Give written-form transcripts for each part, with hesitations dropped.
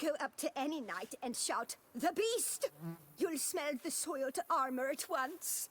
Go up to any knight and shout, "The beast!" You'll smell the soiled armor at once.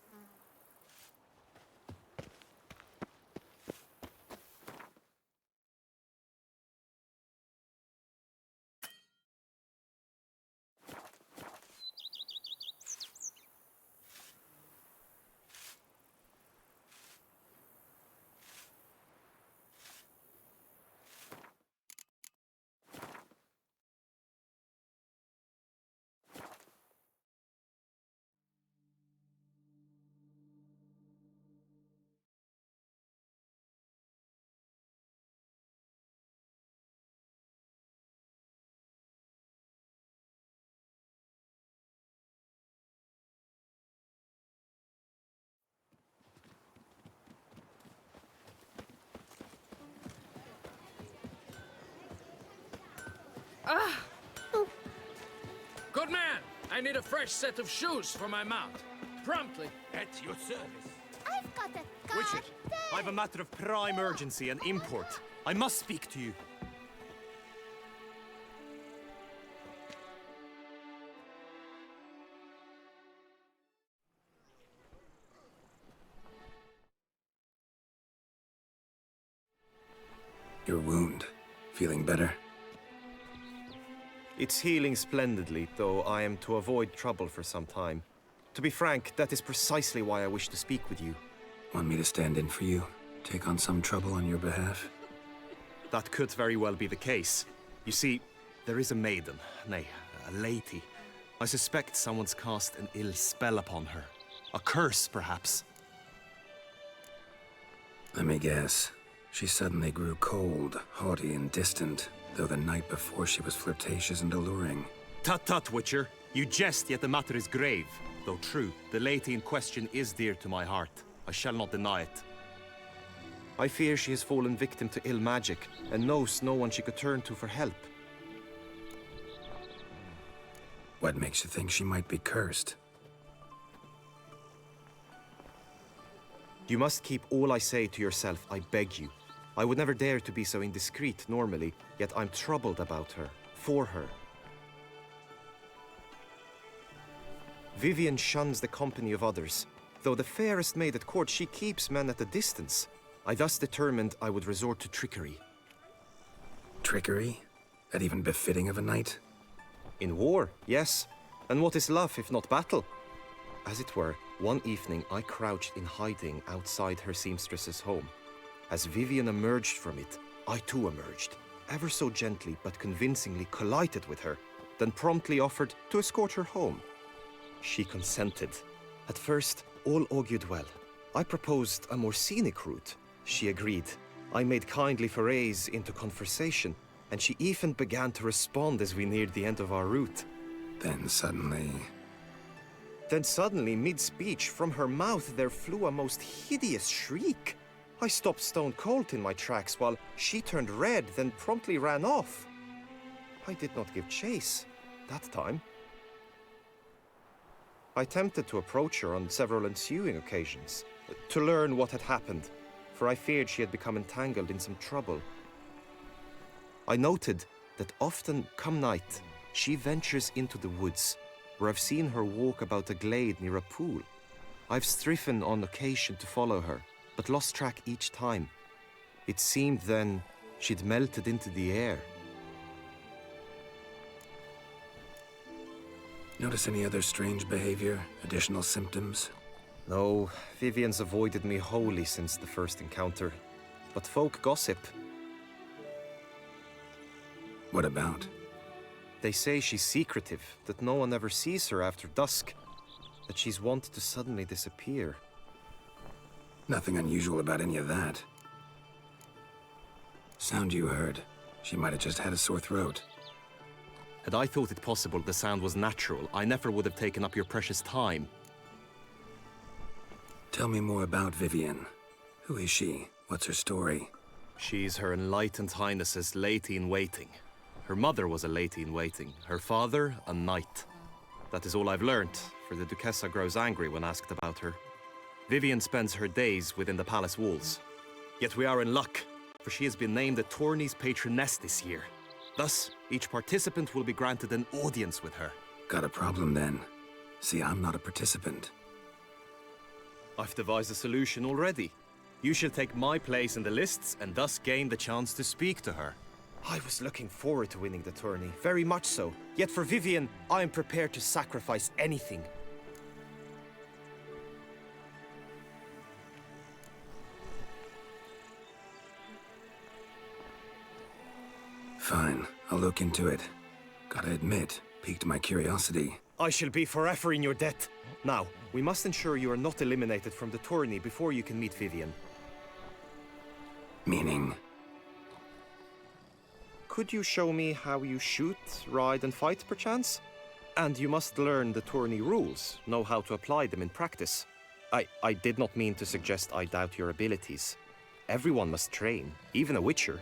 Good man! I need a fresh set of shoes for my mount. Promptly. At your service. I've got a Witcher, I've a matter of prime urgency and import. I must speak to you. Your wound. Feeling better? It's healing splendidly, though I am to avoid trouble for some time. To be frank, that is precisely why I wish to speak with you. Want me to stand in for you? Take on some trouble on your behalf? That could very well be the case. You see, there is a maiden, nay, a lady. I suspect someone's cast an ill spell upon her. A curse, perhaps. Let me guess. She suddenly grew cold, haughty, and distant, though the night before she was flirtatious and alluring. Tut tut, Witcher. You jest, yet the matter is grave. Though true, the lady in question is dear to my heart. I shall not deny it. I fear she has fallen victim to ill magic, and knows no one she could turn to for help. What makes you think she might be cursed? You must keep all I say to yourself, I beg you. I would never dare to be so indiscreet normally, yet I'm troubled about her, for her. Vivienne shuns the company of others. Though the fairest maid at court, she keeps men at a distance. I thus determined I would resort to trickery. Trickery? That even befitting of a knight? In war, yes. And what is love if not battle? As it were, one evening I crouched in hiding outside her seamstress's home. As Vivienne emerged from it, I too emerged, ever so gently but convincingly collided with her, then promptly offered to escort her home. She consented. At first, all augured well. I proposed a more scenic route. She agreed. I made kindly forays into conversation, and she even began to respond as we neared the end of our route. Then suddenly, mid-speech, from her mouth there flew a most hideous shriek. I stopped stone cold in my tracks while she turned red, then promptly ran off. I did not give chase that time. I attempted to approach her on several ensuing occasions, to learn what had happened, for I feared she had become entangled in some trouble. I noted that often, come night, she ventures into the woods, where I've seen her walk about a glade near a pool. I've striven on occasion to follow her, but lost track each time. It seemed then she'd melted into the air. notice any other strange behavior, additional symptoms? No, Vivienne's avoided me wholly since the first encounter. But folk gossip. What about? They say she's secretive, that no one ever sees her after dusk, that she's wont to suddenly disappear. Nothing unusual about any of that. Sound you heard. She might have just had a sore throat. Had I thought it possible the sound was natural, I never would have taken up your precious time. Tell me more about Vivienne. Who is she? What's her story? She's Her Enlightened Highness's lady-in-waiting. Her mother was a lady-in-waiting, her father a knight. That is all I've learnt, for the Duchessa grows angry when asked about her. Vivienne spends her days within the palace walls. Yet we are in luck, for she has been named the tourney's patroness this year. Thus, each participant will be granted an audience with her. Got a problem then. See, I'm not a participant. I've devised a solution already. You shall take my place in the lists and thus gain the chance to speak to her. I was looking forward to winning the tourney, very much so. Yet for Vivienne, I am prepared to sacrifice anything. Fine, I'll look into it. Gotta admit, piqued my curiosity. I shall be forever in your debt. Now, we must ensure you are not eliminated from the tourney before you can meet Vivienne. Meaning? Could you show me how you shoot, ride and fight, perchance? And you must learn the tourney rules, know how to apply them in practice. I did not mean to suggest I doubt your abilities. Everyone must train, even a witcher.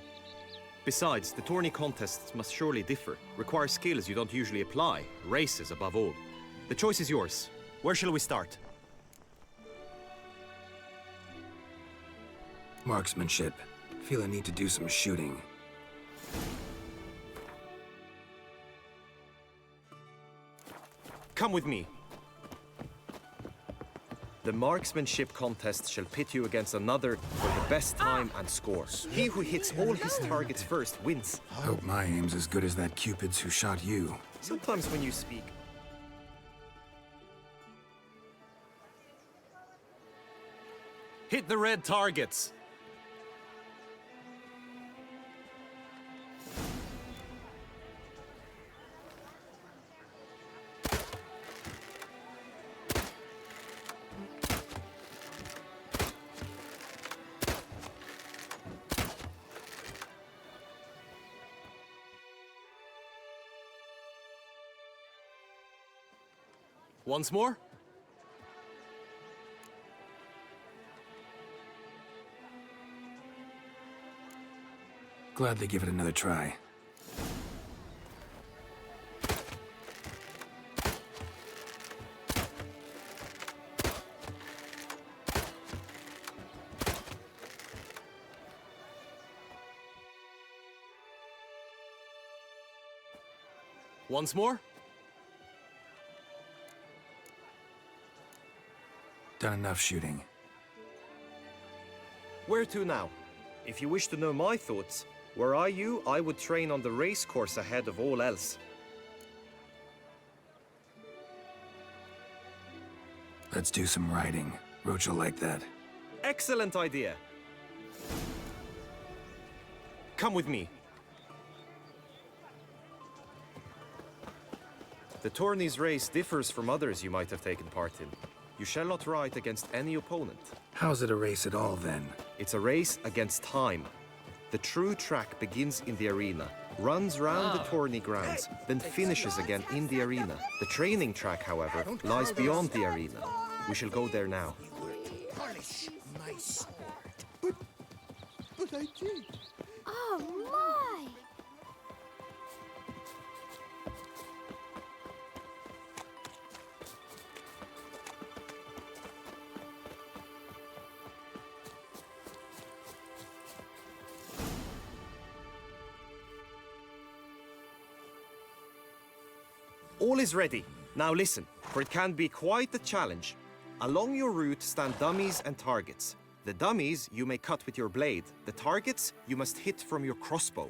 Besides, the tourney contests must surely differ, require skills you don't usually apply, races above all. The choice is yours. Where shall we start? Marksmanship. Feel I need to do some shooting. Come with me. The marksmanship contest shall pit you against another for the best time and score. He who hits all his targets first wins. Hope my aim's as good as that Cupid's who shot you. Sometimes when you speak... Hit the red targets! Once more? Gladly give it another try. Once more? Done enough shooting. Where to now? If you wish to know my thoughts, were I you, I would train on the race course ahead of all else. Let's do some riding. Roach will like that. Excellent idea. Come with me. The tourney's race differs from others you might have taken part in. You shall not ride against any opponent. How's it a race at all, then? It's a race against time. The true track begins in the arena, runs round the tourney grounds, then finishes again in the arena. The training track, however, lies beyond the arena. We shall go there now. Polish my sword. But I did. Oh my! All is ready. Now listen, for it can be quite a challenge. Along your route stand dummies and targets. The dummies you may cut with your blade. The targets you must hit from your crossbow.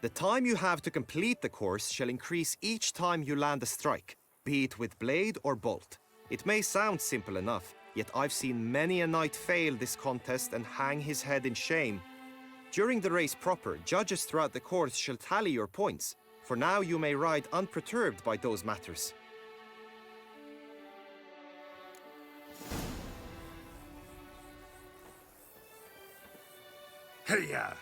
The time you have to complete the course shall increase each time you land a strike, be it with blade or bolt. It may sound simple enough, yet I've seen many a knight fail this contest and hang his head in shame. During the race proper, judges throughout the course shall tally your points. For now you may ride unperturbed by those matters. Hey-ya!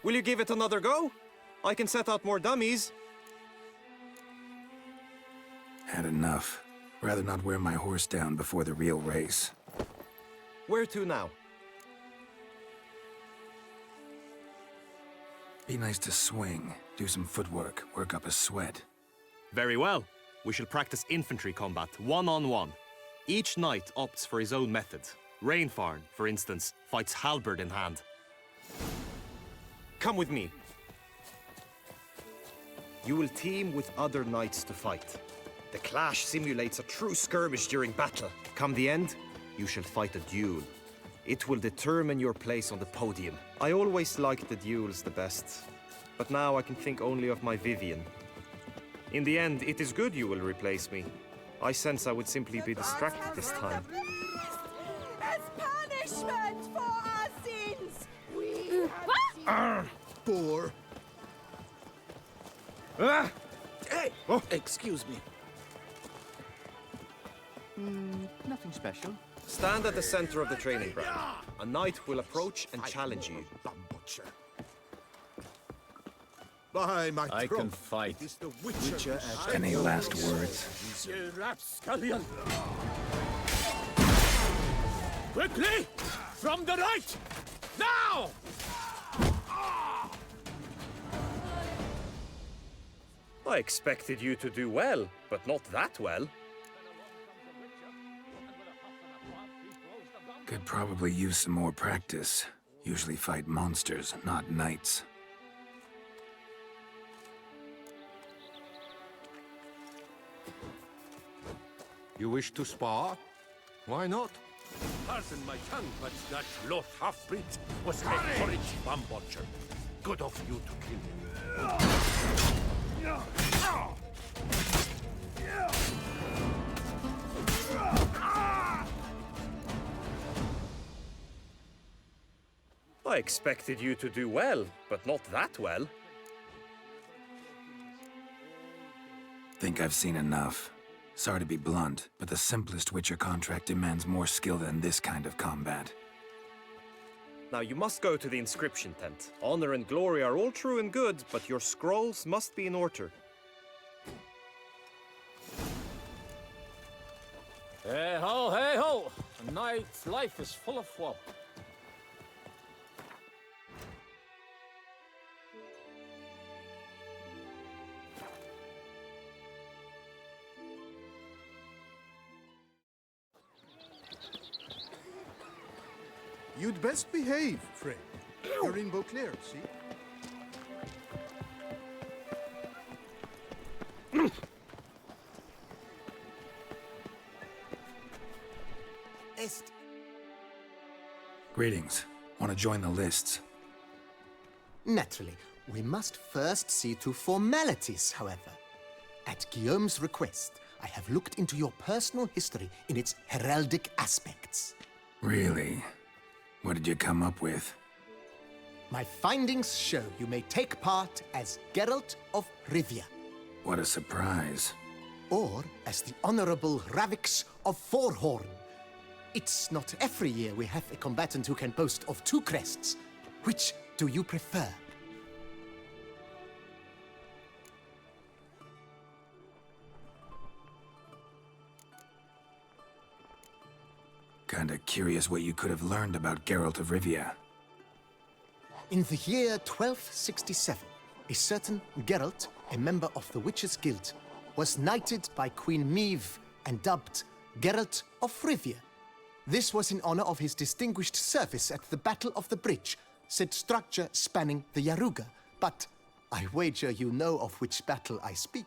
Will you give it another go? I can set out more dummies. Had enough. Rather not wear my horse down before the real race. Where to now? Be nice to swing, do some footwork, work up a sweat. Very well. We shall practice infantry combat, one-on-one. Each knight opts for his own method. Rainfarn, for instance, fights halberd in hand. Come with me. You will team with other knights to fight. The clash simulates a true skirmish during battle. Come the end, you shall fight a duel. It will determine your place on the podium. I always liked the duels the best, but now I can think only of my Vivian. In the end, it is good you will replace me. I sense I would simply be distracted this time. As punishment for our sins, Boar. Hey! Excuse me. Nothing special. Stand at the center of the training ground. A knight will approach and challenge you. Butcher. By my I throat, can fight. it is the Witcher at Any last words? You rapscallion! Quickly! From the right! Now! I expected you to do well, but not that well. Could probably use some more practice. Usually fight monsters, not knights. You wish to spar? Why not? Pardon my tongue, but that lost half-breed was a horrid bum-butcher. Good of you to kill him. I expected you to do well, but not that well. Think I've seen enough. Sorry to be blunt, but the simplest Witcher contract demands more skill than this kind of combat. Now you must go to the inscription tent. Honor and glory are all true and good, but your scrolls must be in order. Hey ho, hey ho! A knight's life is full of woe. You'd best behave, friend. You're in Beauclair, see? Greetings. Want to join the lists? Naturally, we must first see to formalities, however. At Guillaume's request, I have looked into your personal history in its heraldic aspects. Really? What did you come up with? My findings show you may take part as Geralt of Rivia, What a surprise. or as the Honorable Ravix of Forhorn. It's not every year we have a combatant who can boast of two crests. Which do you prefer? Kinda curious what you could have learned about Geralt of Rivia. In the year 1267, a certain Geralt, a member of the Witches' Guild, was knighted by Queen Meve and dubbed Geralt of Rivia. This was in honor of his distinguished service at the Battle of the Bridge, said structure spanning the Yaruga. But I wager you know of which battle I speak.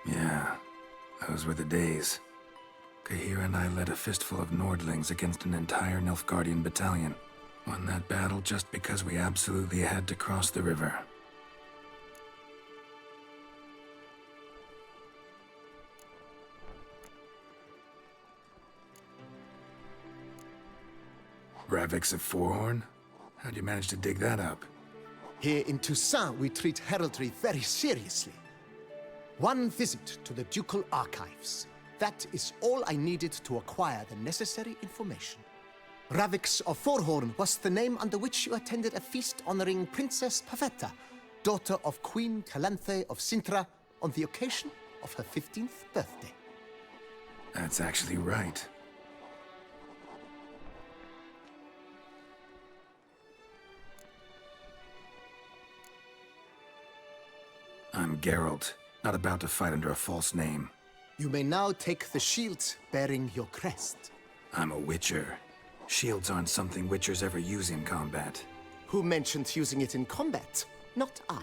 Yeah, those were the days. Kahira and I led a fistful of Nordlings against an entire Nilfgaardian battalion. Won that battle just because we absolutely had to cross the river. Ravix of Forhorn? How'd you manage to dig that up? Here in Toussaint, we treat heraldry very seriously. One visit to the Ducal Archives. That is all I needed to acquire the necessary information. Ravix of Forhorn was the name under which you attended a feast honoring Princess Pavetta, daughter of Queen Calanthe of Sintra, on the occasion of her 15th birthday. That's actually right. I'm Geralt, not about to fight under a false name. You may now take the shield bearing your crest. I'm a Witcher. Shields aren't something Witchers ever use in combat. Who mentioned using it in combat? Not I.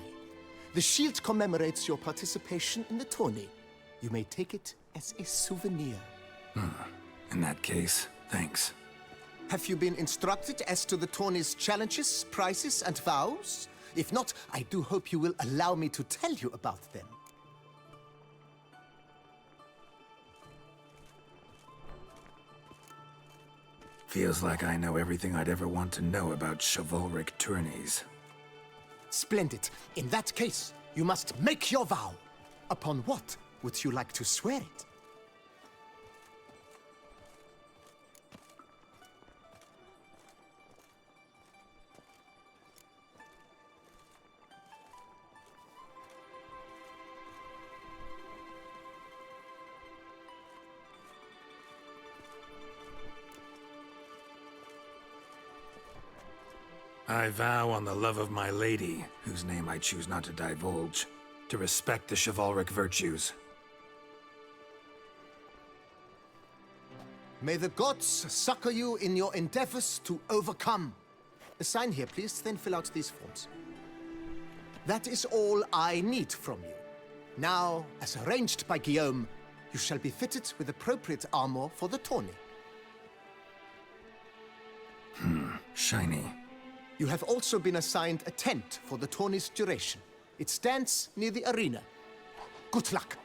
The shield commemorates your participation in the tourney. You may take it as a souvenir. In that case, thanks. Have you been instructed as to the tourney's challenges, prizes, and vows? If not, I do hope you will allow me to tell you about them. Feels like I know everything I'd ever want to know about chivalric tourneys. Splendid. In that case, you must make your vow. Upon what would you like to swear it? I vow on the love of my lady, whose name I choose not to divulge, to respect the chivalric virtues. May the gods succor you in your endeavors to overcome. Sign here, please, then fill out these forms. That is all I need from you. Now, as arranged by Guillaume, you shall be fitted with appropriate armor for the tourney. Shiny. You have also been assigned a tent for the tourney's duration. It stands near the arena. Good luck.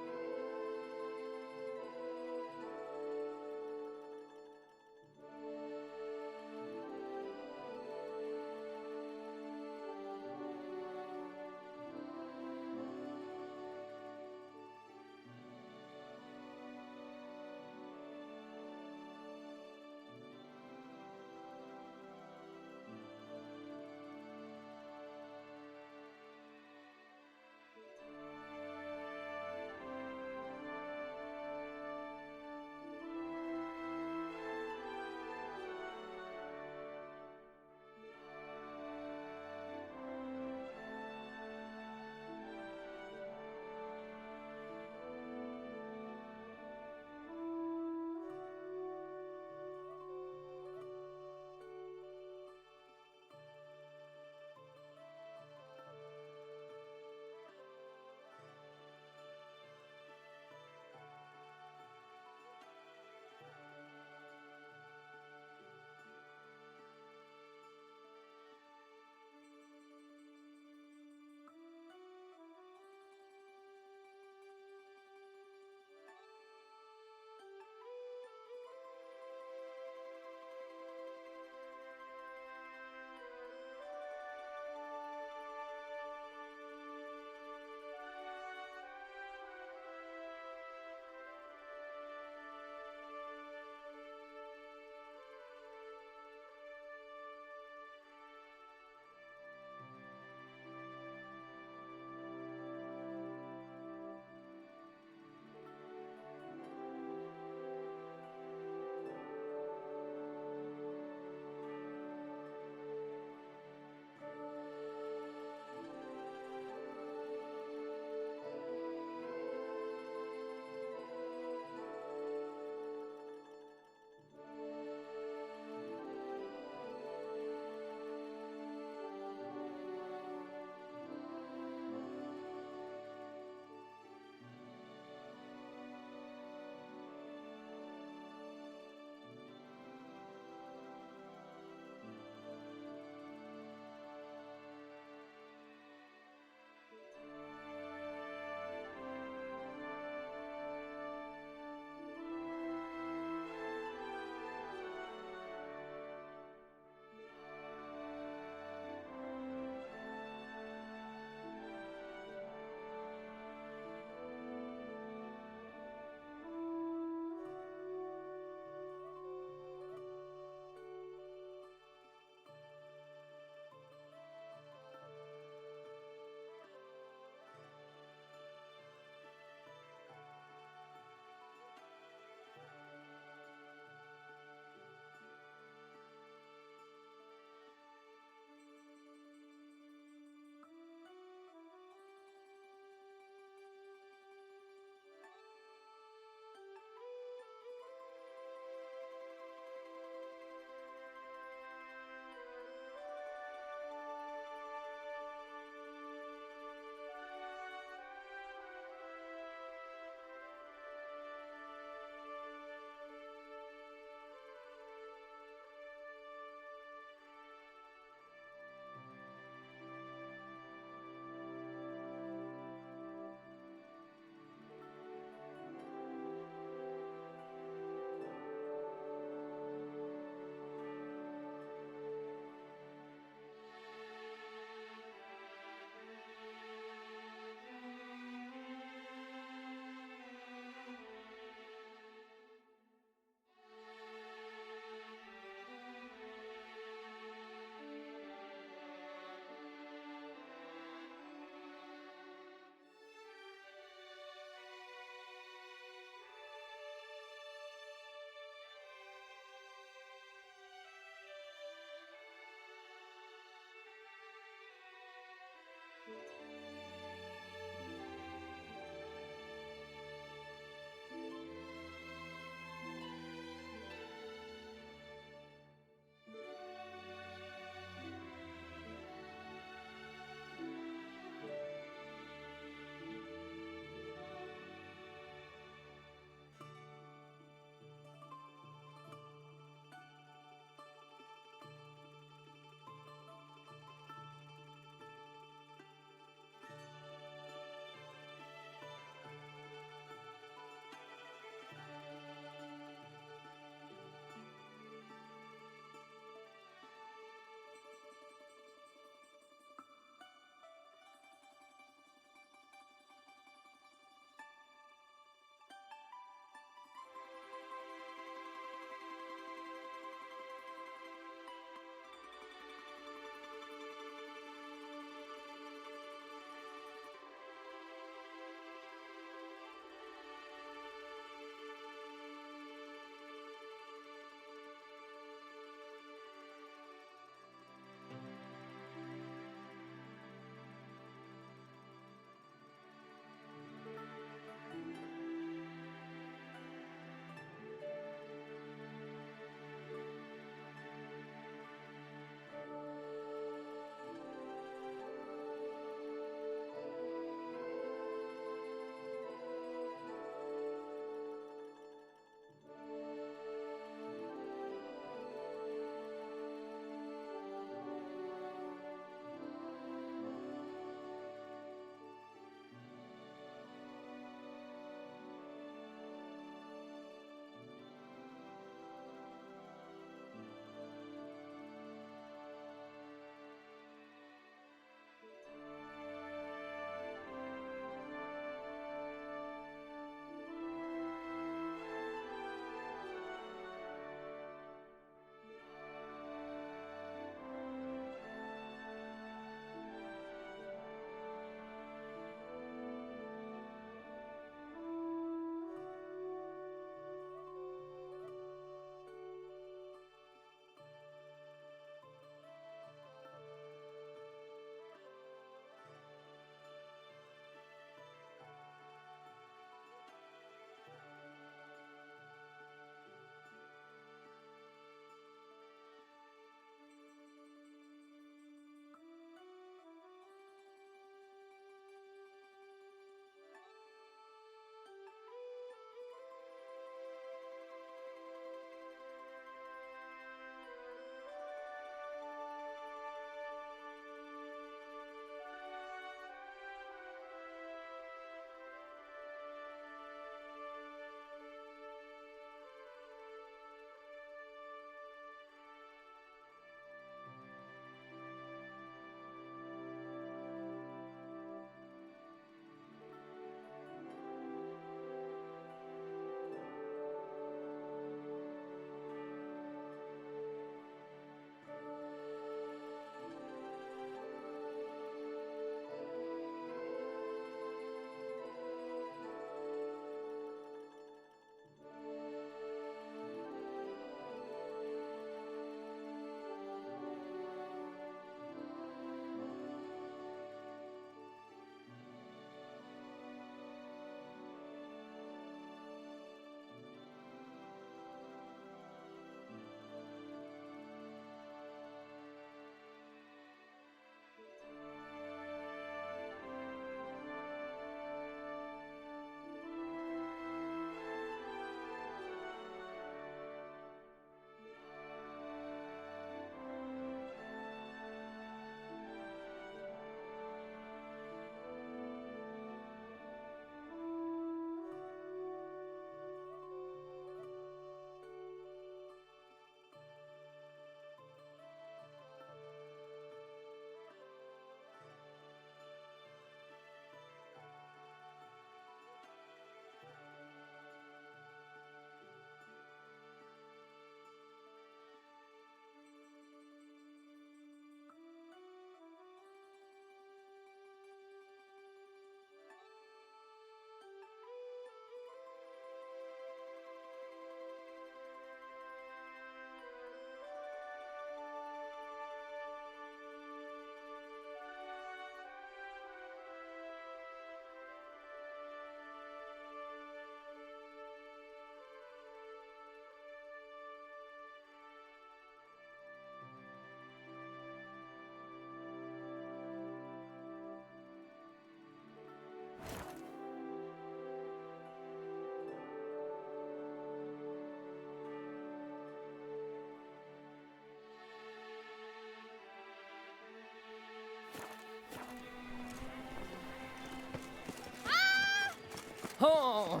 Oh.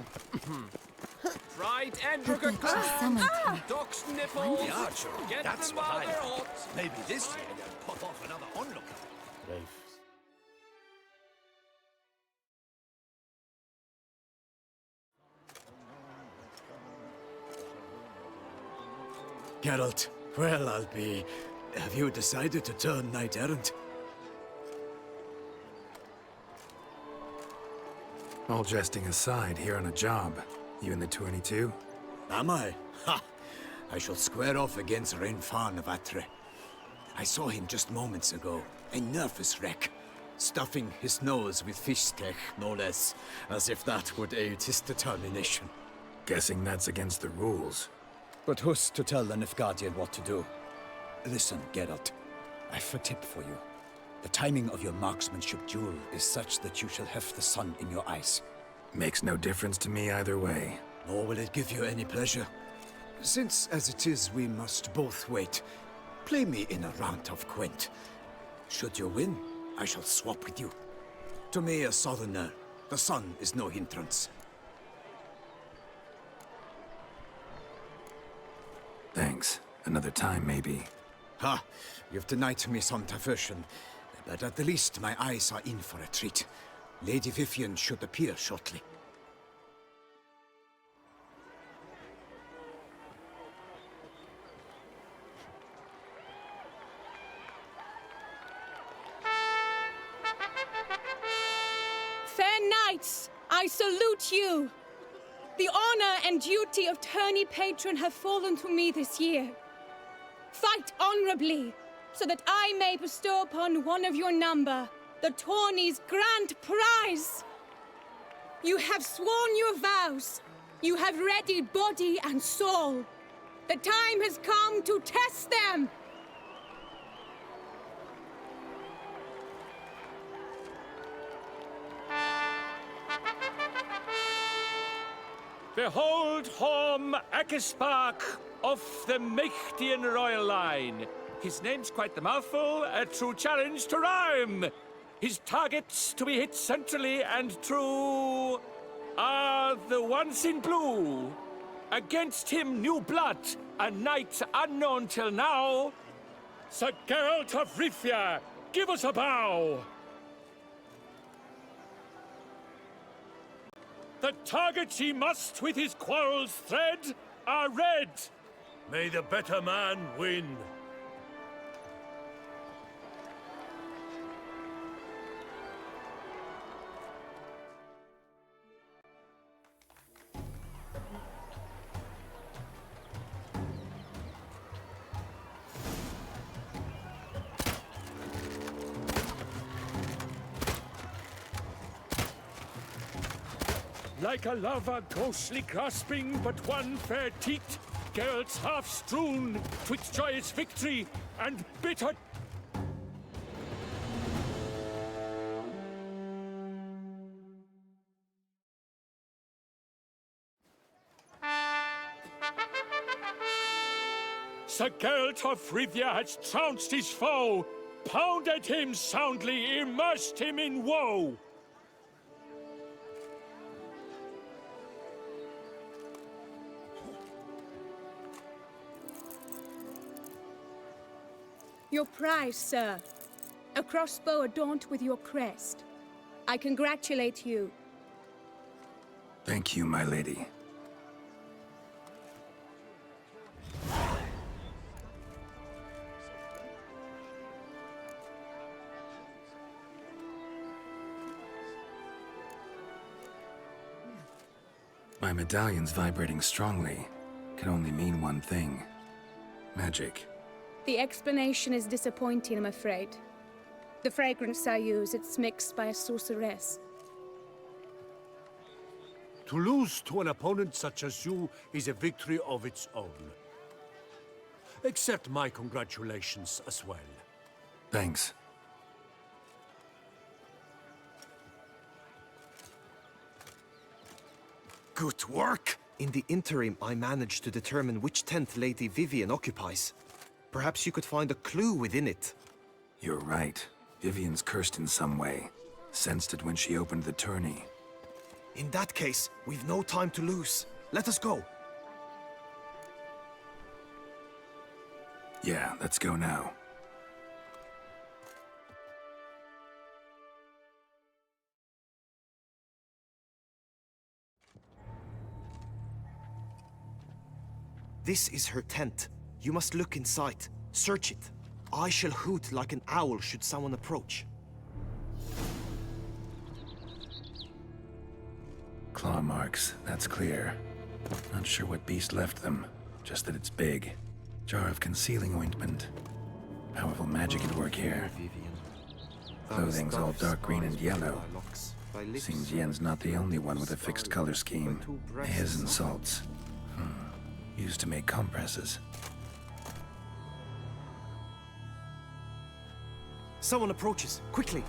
Right, Andrew Summoned him. Duck's nipples. The archer. Get That's them what while I they're like. hot. Maybe this year they'll pop off another onlooker. Geralt, well, I'll be. Have you decided to turn knight-errant? All jesting aside, here on a job. You in the 22? Am I? Ha! I shall square off against Renfan of Atre. I saw him just moments ago. A nervous wreck. Stuffing his nose with fish steak, no less. As if that would aid his determination. Guessing that's against the rules. But who's to tell the Nilfgaardian what to do? Listen, Geralt. I've a tip for you. The timing of your marksmanship duel is such that you shall have the sun in your eyes. Makes no difference to me either way. Nor will it give you any pleasure. Since, as it is, we must both wait, play me in a round of Gwent. Should you win, I shall swap with you. To me, a southerner, the sun is no hindrance. Thanks. Another time, maybe. Ha! You've denied me some diversion, but at the least my eyes are in for a treat. Lady Vivian should appear shortly. Fair knights, I salute you. The honor and duty of tourney patron have fallen to me this year. Fight honorably, so that I may bestow upon one of your number the tourney's grand prize. You have sworn your vows. You have readied body and soul. The time has come to test them. Behold Horm Akispark of the Mechtian royal line. His name's quite the mouthful, a true challenge to rhyme. His targets to be hit centrally and true are the ones in blue. Against him, new blood, a knight unknown till now. Sir Geralt of Rivia, give us a bow. The targets he must with his quarrels thread are red. May the better man win. Like a lover ghostly grasping but one fair teat, Geralt's half strewn twixt joyous victory and bitter. Sir Geralt of Rivia has trounced his foe, pounded him soundly, immersed him in woe. Your prize, sir. A crossbow adorned with your crest. I congratulate you. Thank you, my lady. My medallion's vibrating strongly. Can only mean one thing. Magic. The explanation is disappointing, I'm afraid. The fragrance I use, it's mixed by a sorceress. To lose to an opponent such as you is a victory of its own. Accept my congratulations as well. Thanks. Good work! In the interim, I managed to determine which tent Lady Vivian occupies. Perhaps you could find a clue within it. You're right. Vivian's cursed in some way. Sensed it when she opened the tourney. In that case, we've no time to lose. Let us go. Yeah, let's go now. This is her tent. You must look inside. Search it. I shall hoot like an owl should someone approach. Claw marks, that's clear. Not sure what beast left them, just that it's big. Jar of concealing ointment. Powerful magic at work here. Clothing's all dark green and yellow. Seems Yen's not the only one with a fixed color scheme. His and salts. Used to make compresses. Someone approaches. Quickly!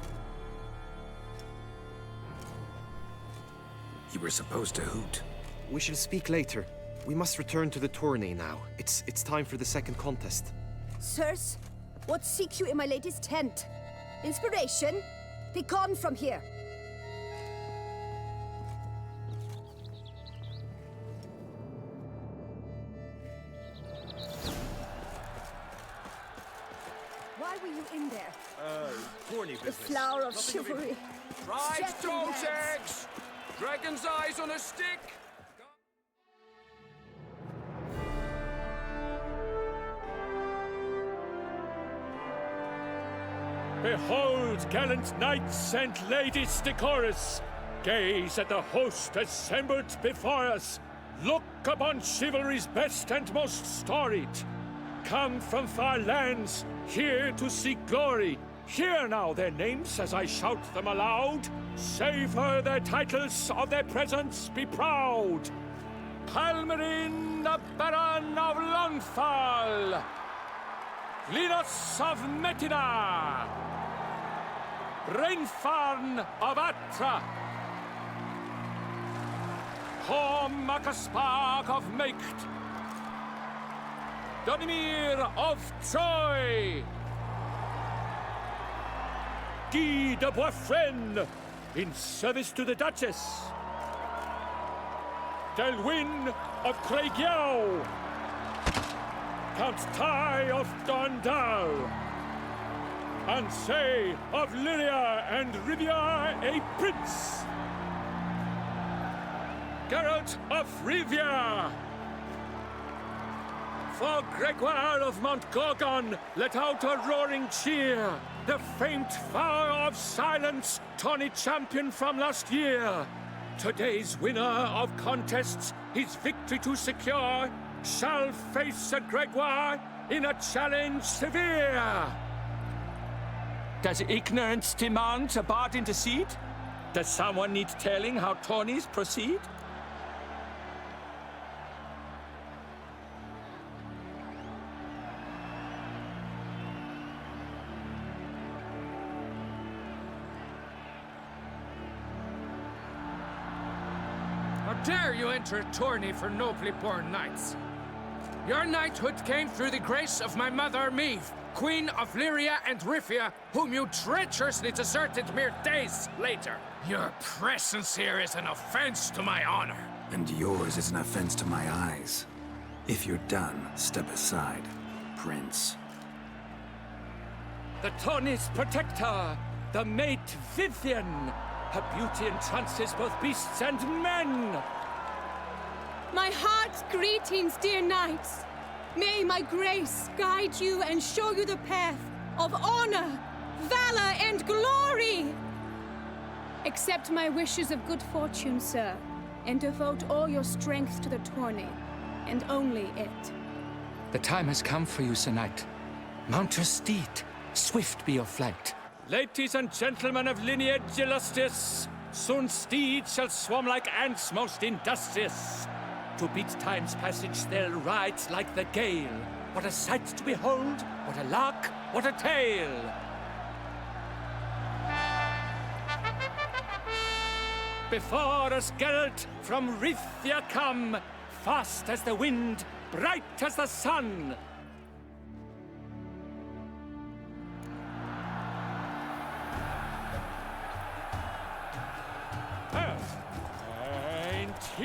You were supposed to hoot. We shall speak later. We must return to the tourney now. It's time for the second contest. Sirs, what seek you in my lady's tent? Inspiration? Be gone from here. Why were you in there? Tourney The business. flower of Nothing of chivalry. Right, Gentlemen. toes eggs! Dragon's eyes on a stick! Behold, gallant knights and ladies decorous! Gaze at the host assembled before us! Look upon chivalry's best and most storied! Come from far lands, here to seek glory! Hear now their names as I shout them aloud! Savor their titles, of their presence be proud! Palmerin, the Baron of Longfall! Linos of Metina! Rainfarn of Atra! Horm Akaspark of Meikt! Donimir of Troy! Guy de Boisfren, in service to the Duchess! Delwyn of Craigiau! Count Tai of Dondal! Ansay of Lyria and Rivia a prince! Geralt of Rivia! For Gregoire of Montgorgon, let out a roaring cheer! The faint vow of silence, tawny champion from last year! Today's winner of contests, his victory to secure, shall face Sir Gregoire in a challenge severe! Does ignorance demand a bard intercede? Does someone need telling how tourneys proceed? How dare you enter a tourney for nobly born knights? Your knighthood came through the grace of my mother, Meve, Queen of Lyria and Rifia, whom you treacherously deserted mere days later. Your presence here is an offense to my honor. And yours is an offense to my eyes. If you're done, step aside, Prince. The tourney's protector, the mate Vivian. Her beauty entrances both beasts and men. My heart's greetings, dear knights. May my grace guide you and show you the path of honor, valor, and glory. Accept my wishes of good fortune, sir, and devote all your strength to the tourney, and only it. The time has come for you, Sir Knight. Mount your steed. Swift be your flight. Ladies and gentlemen of lineage illustrious, soon steeds shall swarm like ants most industrious. To beat time's passage, they'll ride like the gale. What a sight to behold! What a lark! What a tale! Before us, Geralt, from Rithia come, fast as the wind, bright as the sun.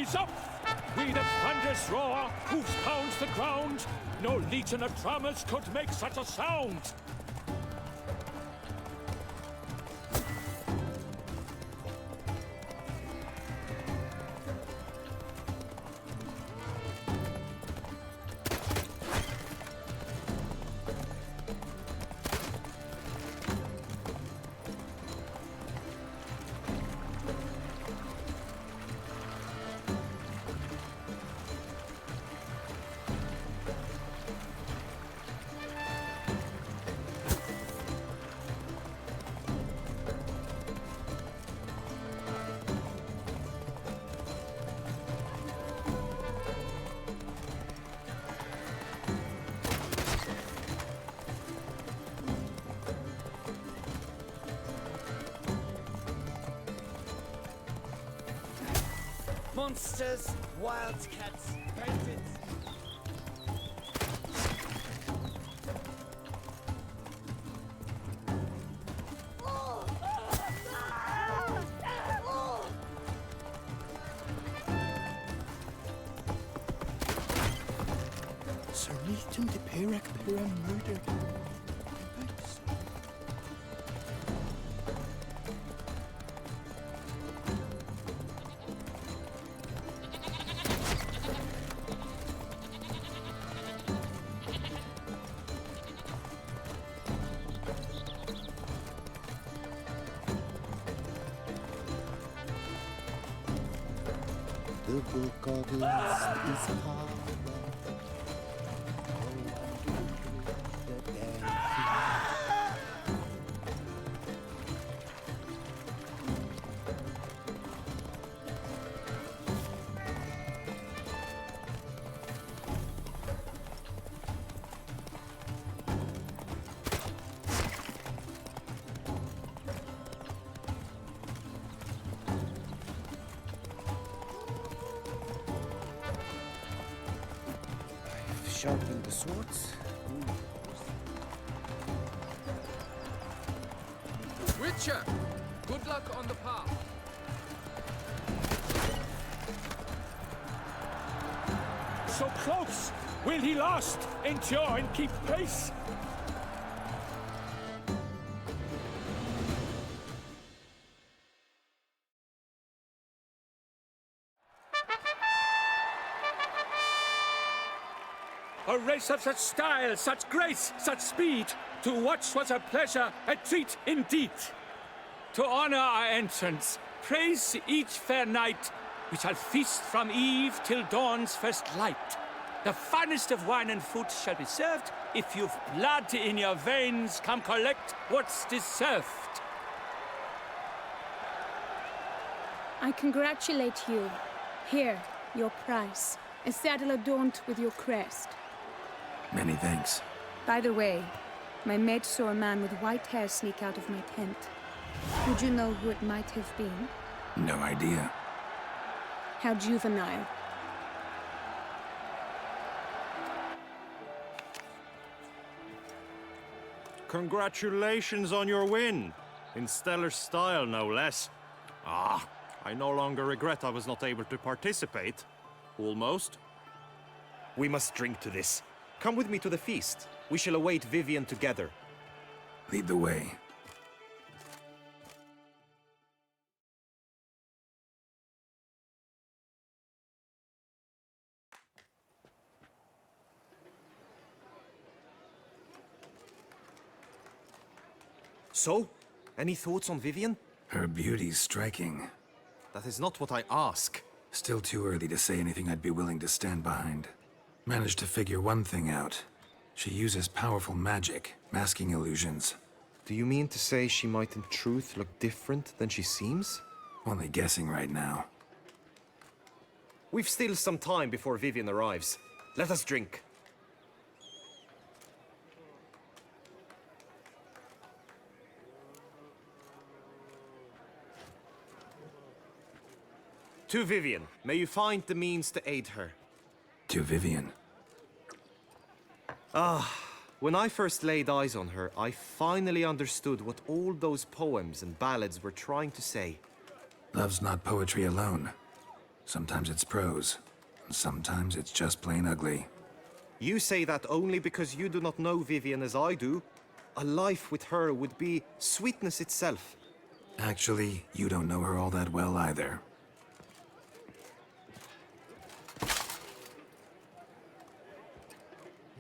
rise up! With a thunderous roar, hoofs pounds the ground. No legion of drummers could make such a sound. Monsters, wildcats, bandits. Sir Milton de Peyrac Pera murdered. The book of lust is hard. Sharpen the swords. Witcher, good luck on the path. So close! Will he last? Endure and keep pace? A race of such style, such grace, such speed. To watch was a pleasure, a treat indeed. To honor our entrance, praise each fair knight. We shall feast from eve till dawn's first light. The finest of wine and food shall be served. If you've blood in your veins, come collect what's deserved. I congratulate you. Here, your prize. A saddle adorned with your crest. Many thanks. By the way, my maid saw a man with white hair sneak out of my tent. Would you know who it might have been? No idea. How juvenile. Congratulations on your win. In stellar style, no less. Ah, I no longer regret I was not able to participate. Almost. We must drink to this. Come with me to the feast. We shall await Vivian together. Lead the way. So, any thoughts on Vivian? Her beauty's striking. That is not what I ask. Still too early to say anything I'd be willing to stand behind. Managed to figure one thing out. She uses powerful magic, masking illusions. Do you mean to say she might in truth look different than she seems? Only guessing right now. We've still some time before Vivian arrives. Let us drink. To Vivian, may you find the means to aid her. To Vivian. When I first laid eyes on her, I finally understood what all those poems and ballads were trying to say. Love's not poetry alone. Sometimes it's prose, and sometimes it's just plain ugly. You say that only because you do not know Vivian as I do. A life with her would be sweetness itself. Actually, you don't know her all that well either.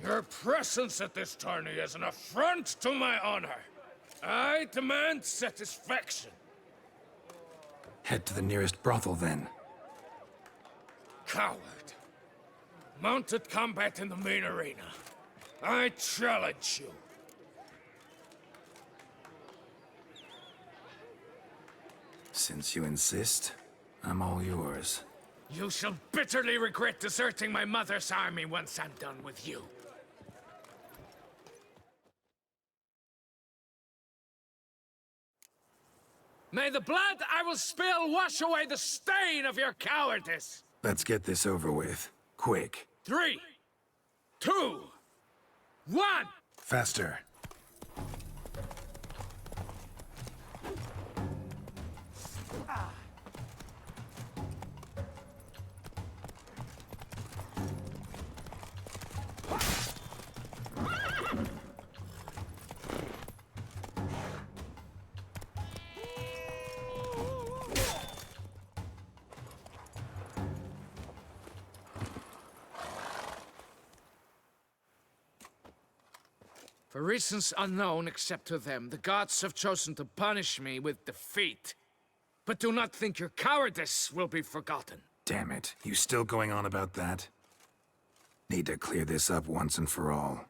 Your presence at this tourney is an affront to my honor. I demand satisfaction. Head to the nearest brothel, then. Coward. Mounted combat in the main arena. I challenge you. Since you insist, I'm all yours. You shall bitterly regret deserting my mother's army once I'm done with you. May the blood I will spill wash away the stain of your cowardice! Let's get this over with. Quick. 3, 2, 1! Faster. For reasons unknown except to them, the gods have chosen to punish me with defeat. But do not think your cowardice will be forgotten. Damn it, you still going on about that? Need to clear this up once and for all.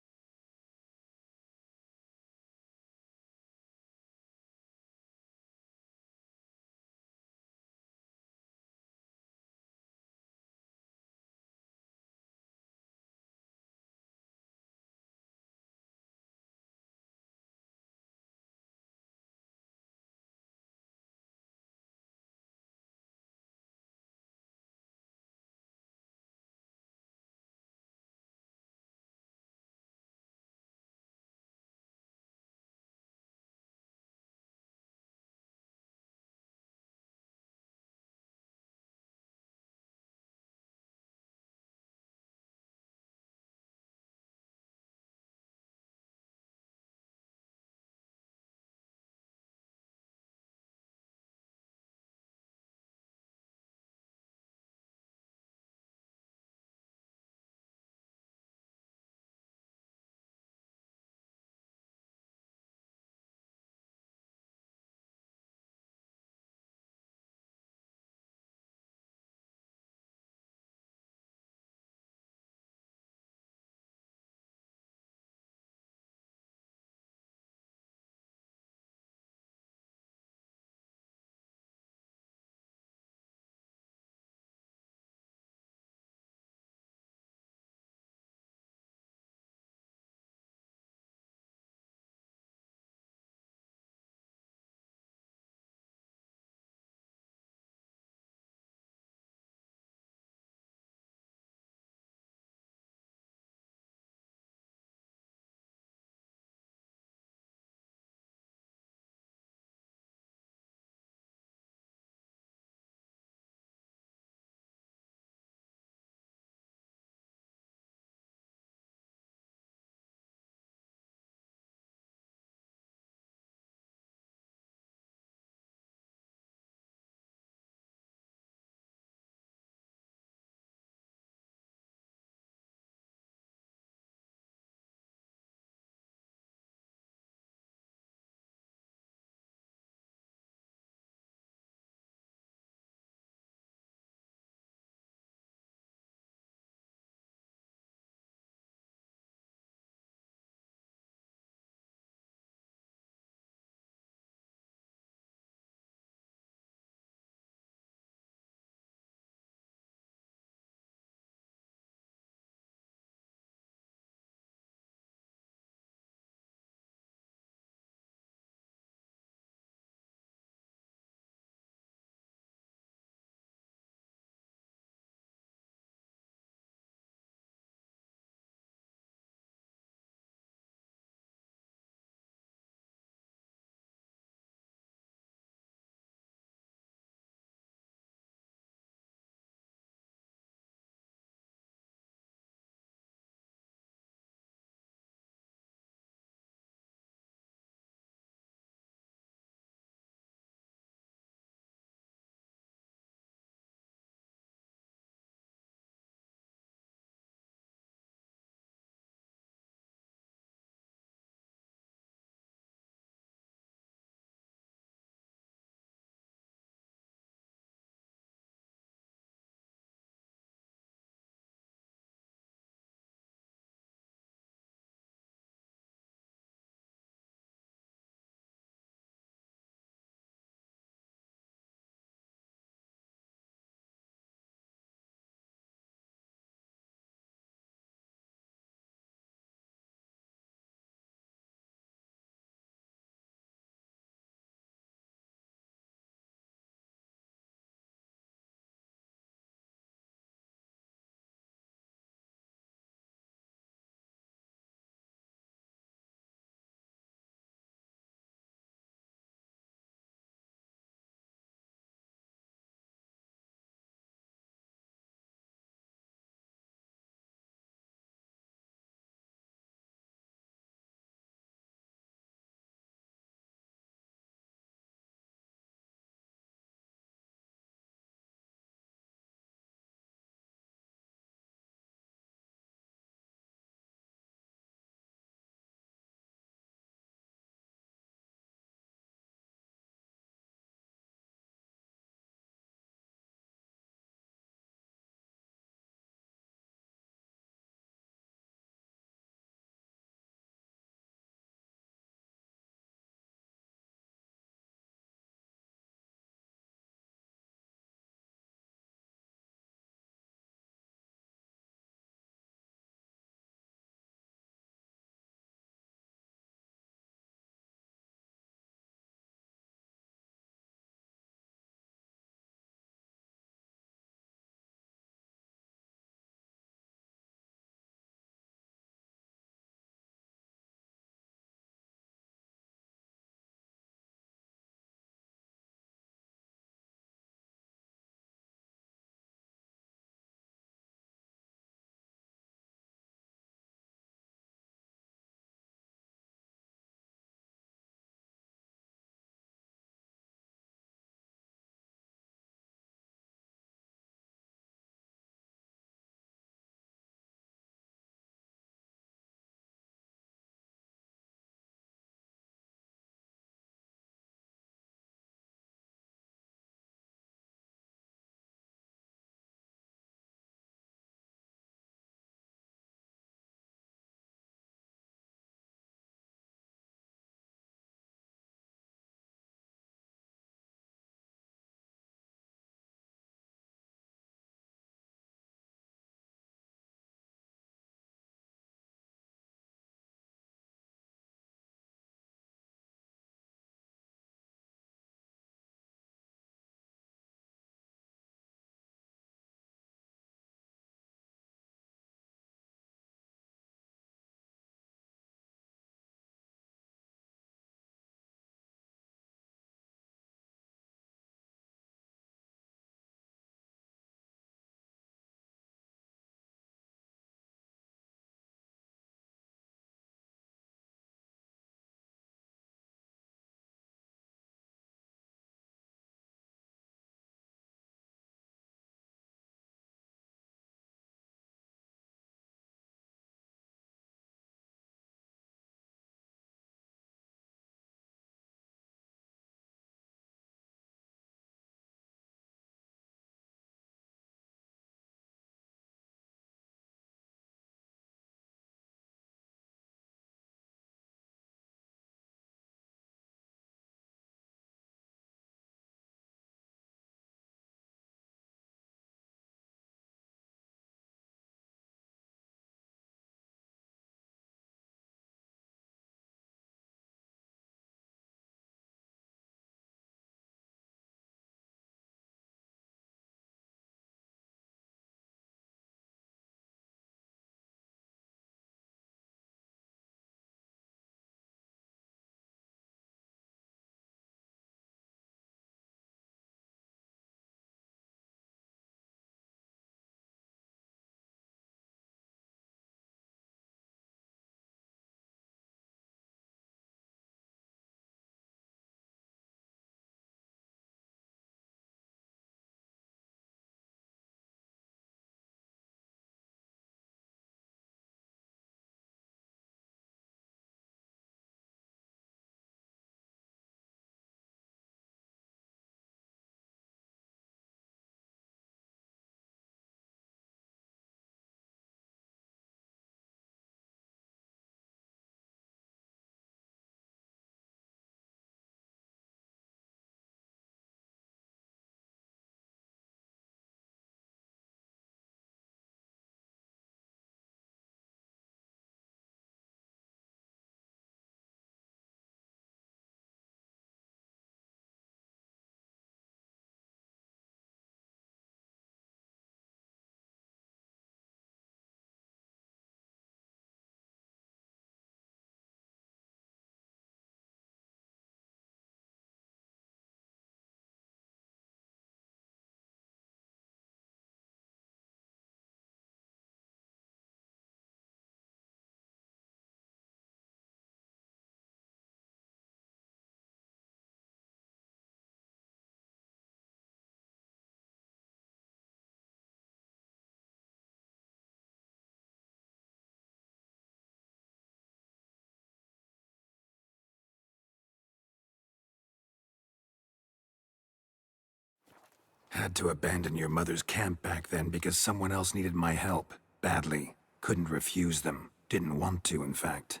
Had to abandon your mother's camp back then because someone else needed my help. Badly. Couldn't refuse them. Didn't want to, in fact.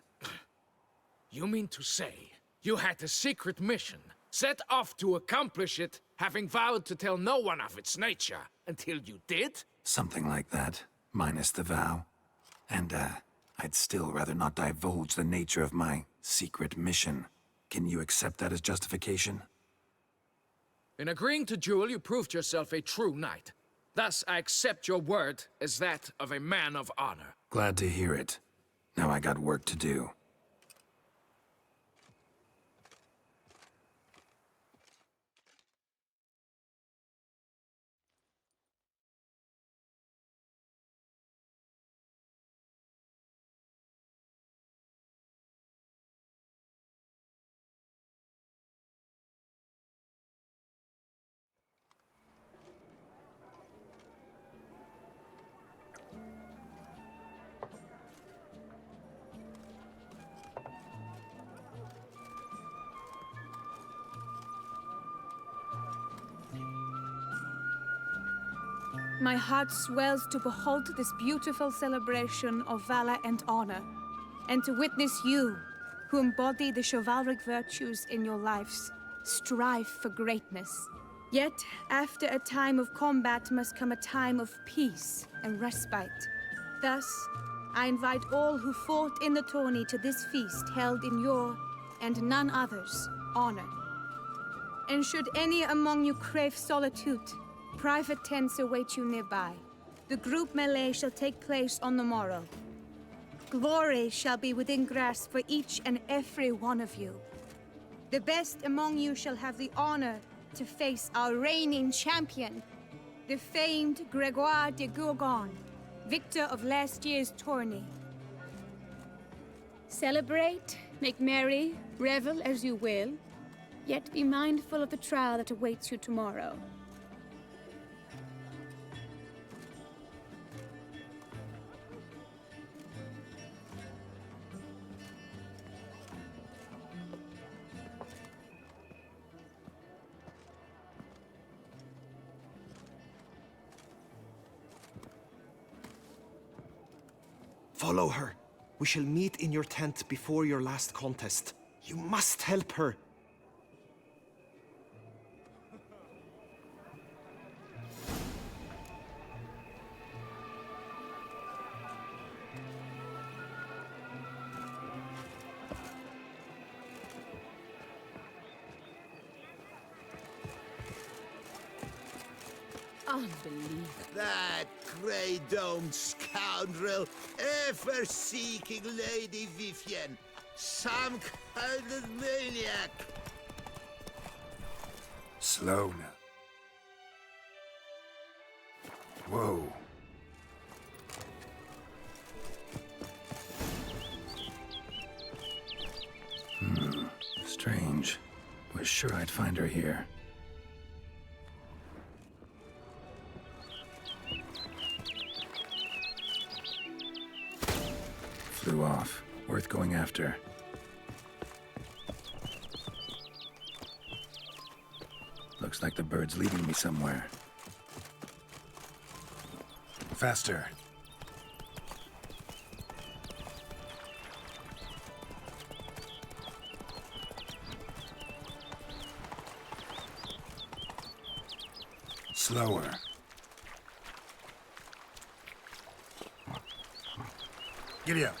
You mean to say you had a secret mission, set off to accomplish it, having vowed to tell no one of its nature, until you did? Something like that, minus the vow. And, I'd still rather not divulge the nature of my secret mission. Can you accept that as justification? In agreeing to duel, you proved yourself a true knight. Thus, I accept your word as that of a man of honor. Glad to hear it. Now I got work to do. My heart swells to behold this beautiful celebration of valor and honor, and to witness you, who embody the chivalric virtues in your lives, strive for greatness. Yet, after a time of combat must come a time of peace and respite. Thus, I invite all who fought in the tourney to this feast held in your, and none other's, honor. And should any among you crave solitude, private tents await you nearby. The group melee shall take place on the morrow. Glory shall be within grasp for each and every one of you. The best among you shall have the honor to face our reigning champion, the famed Gregoire de Gourgon, victor of last year's tourney. Celebrate, make merry, revel as you will, yet be mindful of the trial that awaits you tomorrow. Follow her. We shall meet in your tent before your last contest. You must help her. Unbelievable. That grey-domed scoundrel, ever-seeking Lady Vivienne. Some kind of maniac. Slow now. Whoa. Strange. Was sure I'd find her here. Flew off. Worth going after. Looks like the bird's leading me somewhere. Faster. Slower. Giddy up.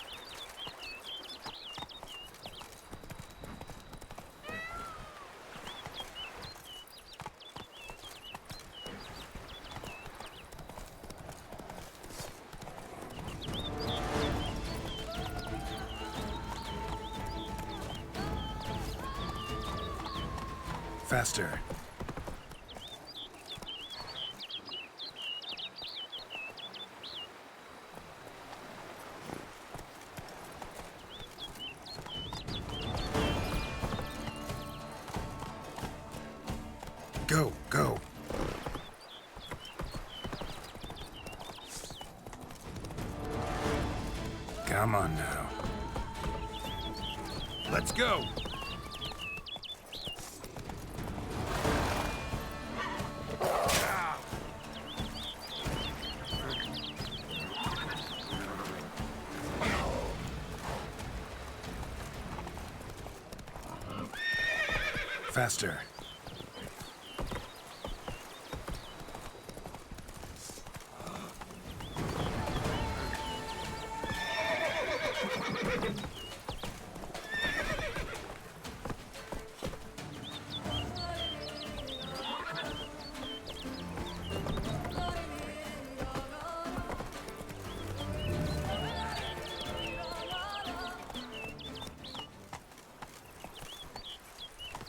Faster. Go, go. Come on now. Let's go. faster.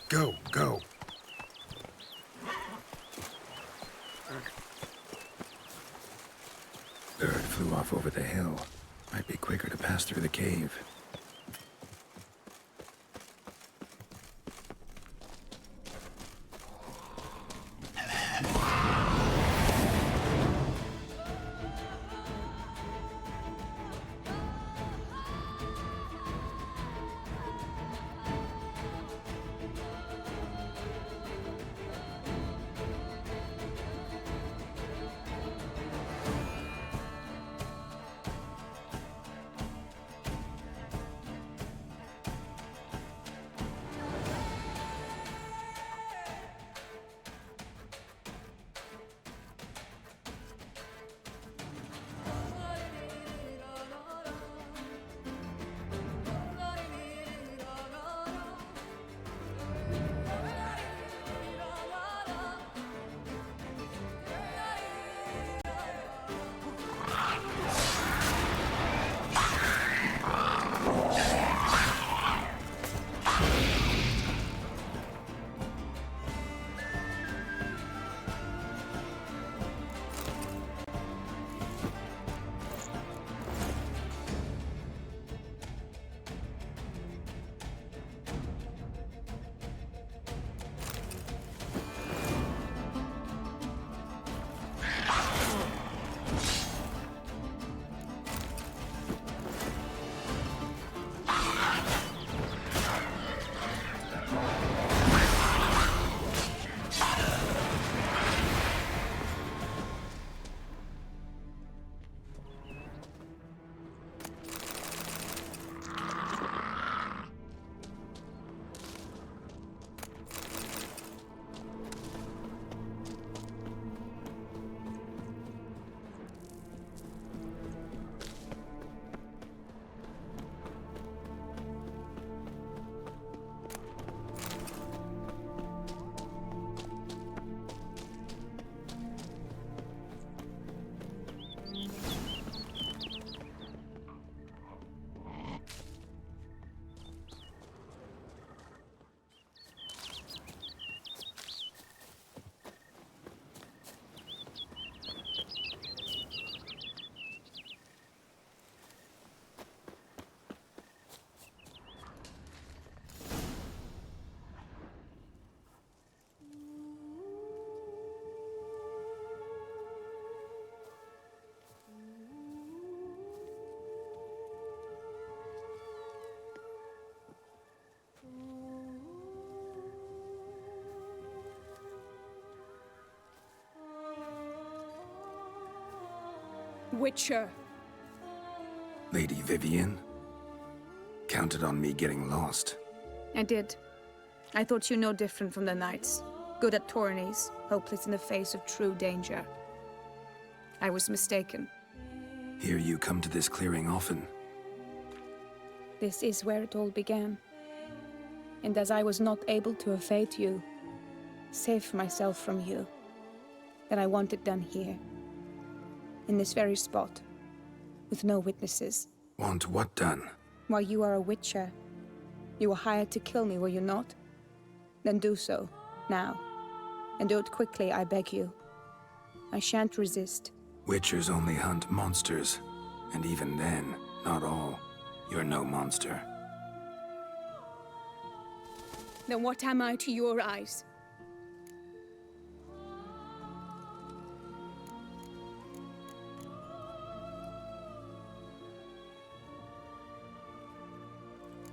Go, go. Bird flew off over the hill. Might be quicker to pass through the cave. Witcher. Lady Vivienne? Counted on me getting lost. I did. I thought you no different from the knights. Good at tourneys, hopeless in the face of true danger. I was mistaken. Hear you come to this clearing often. This is where it all began. And as I was not able to evade you, save myself from you, then I want it done here. In this very spot, with no witnesses. Want what done? Why, you are a witcher. You were hired to kill me, were you not? Then do so, now. And do it quickly, I beg you. I shan't resist. Witchers only hunt monsters. And even then, not all. You're no monster. Then what am I to your eyes?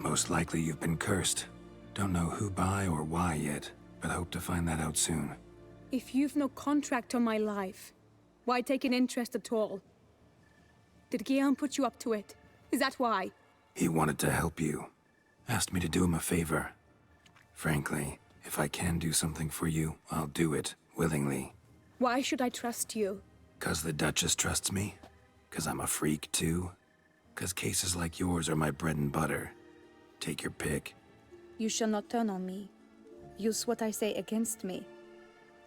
Most likely you've been cursed. Don't know who by or why yet, but hope to find that out soon. If you've no contract on my life, why take an interest at all? Did Guillaume put you up to it? Is that why? He wanted to help you. Asked me to do him a favor. Frankly, If I can do something for you, I'll do it, willingly. Why should I trust you? 'Cause the Duchess trusts me? 'Cause I'm a freak, too? 'Cause cases like yours are my bread and butter? Take your pick. You shall not turn on me. Use what I say against me.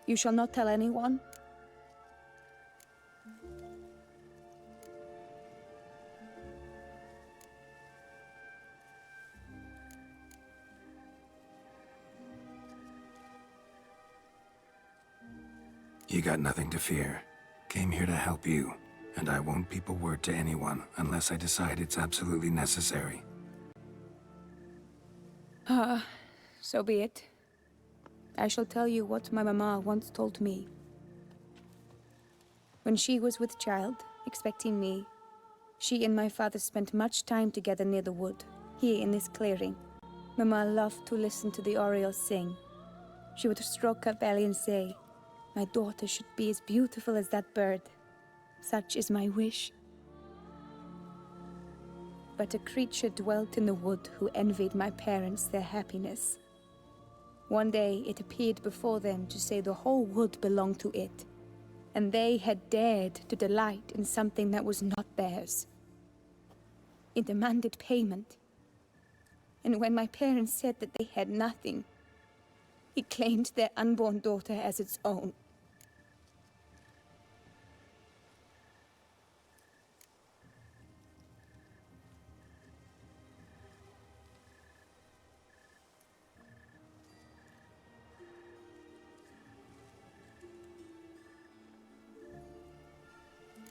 You shall not tell anyone? You got nothing to fear. Came here to help you, and I won't peep a word to anyone unless I decide it's absolutely necessary. So be it. I shall tell you what my mama once told me. When she was with child, expecting me, she and my father spent much time together near the wood, here in this clearing. Mama loved to listen to the orioles sing. She would stroke her belly and say, "My daughter should be as beautiful as that bird. Such is my wish." But a creature dwelt in the wood who envied my parents their happiness. One day it appeared before them to say the whole wood belonged to it, and they had dared to delight in something that was not theirs. It demanded payment, and when my parents said that they had nothing, it claimed their unborn daughter as its own.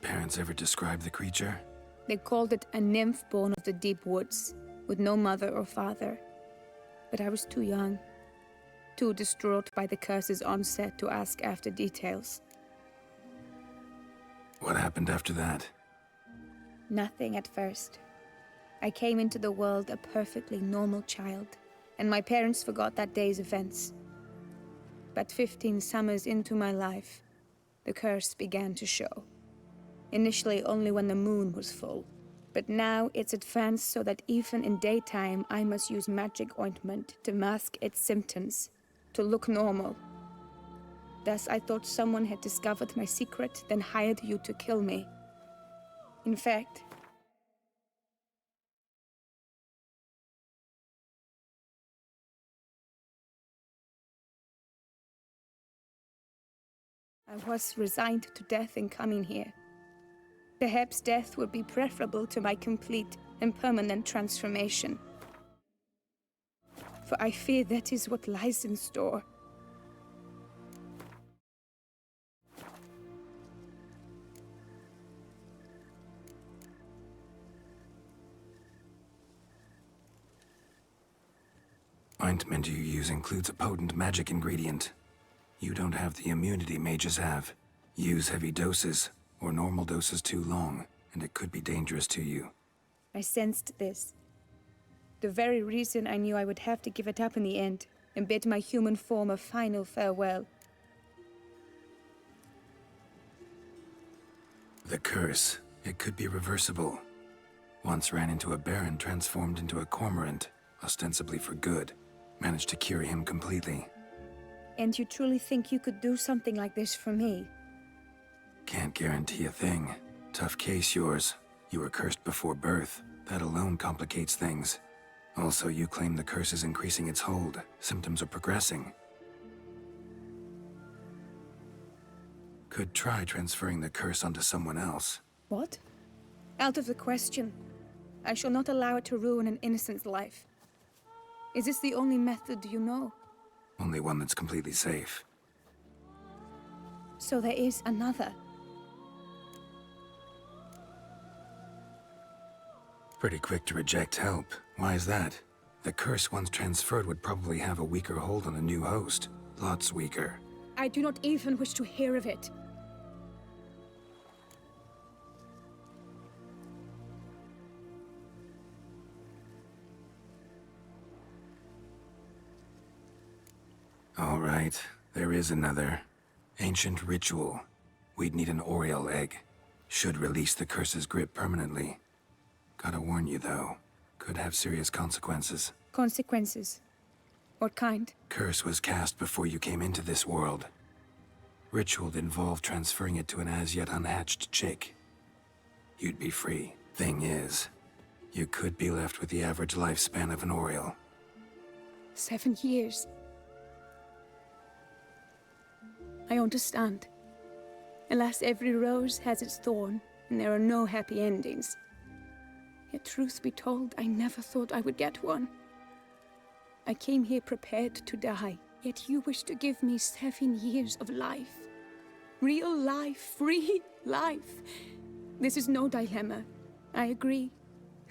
Parents ever describe the creature? They called it a nymph born of the deep woods, with no mother or father. But I was too young, too distraught by the curse's onset to ask after details. What happened after that? Nothing at first. I came into the world a perfectly normal child, and my parents forgot that day's events. But 15 summers into my life, the curse began to show. Initially only when the moon was full, but now it's advanced so that even in daytime I must use magic ointment to mask its symptoms, to look normal. Thus I thought someone had discovered my secret, then hired you to kill me. In fact, I was resigned to death in coming here. Perhaps death would be preferable to my complete and permanent transformation. For I fear that is what lies in store. Ointment you use includes a potent magic ingredient. You don't have the immunity mages have. Use heavy doses, or normal doses too long, and it could be dangerous to you. I sensed this. The very reason I knew I would have to give it up in the end, and bid my human form a final farewell. The curse, it could be reversible. Once ran into a baron transformed into a cormorant, ostensibly for good. Managed to cure him completely. And you truly think you could do something like this for me? Can't guarantee a thing. Tough case, yours. You were cursed before birth. That alone complicates things. Also, you claim the curse is increasing its hold. Symptoms are progressing. Could try transferring the curse onto someone else. What? Out of the question. I shall not allow it to ruin an innocent's life. Is this the only method you know? Only one that's completely safe. So there is another. Pretty quick to reject help. Why is that? The curse once transferred would probably have a weaker hold on a new host. Lots weaker. I do not even wish to hear of it. All right, there is another. Ancient ritual. We'd need an Oriole egg. Should release the curse's grip permanently. Gotta warn you, though. Could have serious consequences. Consequences? What kind? Curse was cast before you came into this world. Ritual involved transferring it to an as-yet unhatched chick. You'd be free. Thing is, you could be left with the average lifespan of an Oriole. 7 years. I understand. Alas, every rose has its thorn, and there are no happy endings. Yet truth be told, I never thought I would get one. I came here prepared to die, yet you wish to give me 7 years of life. Real life, free life. This is no dilemma. I agree.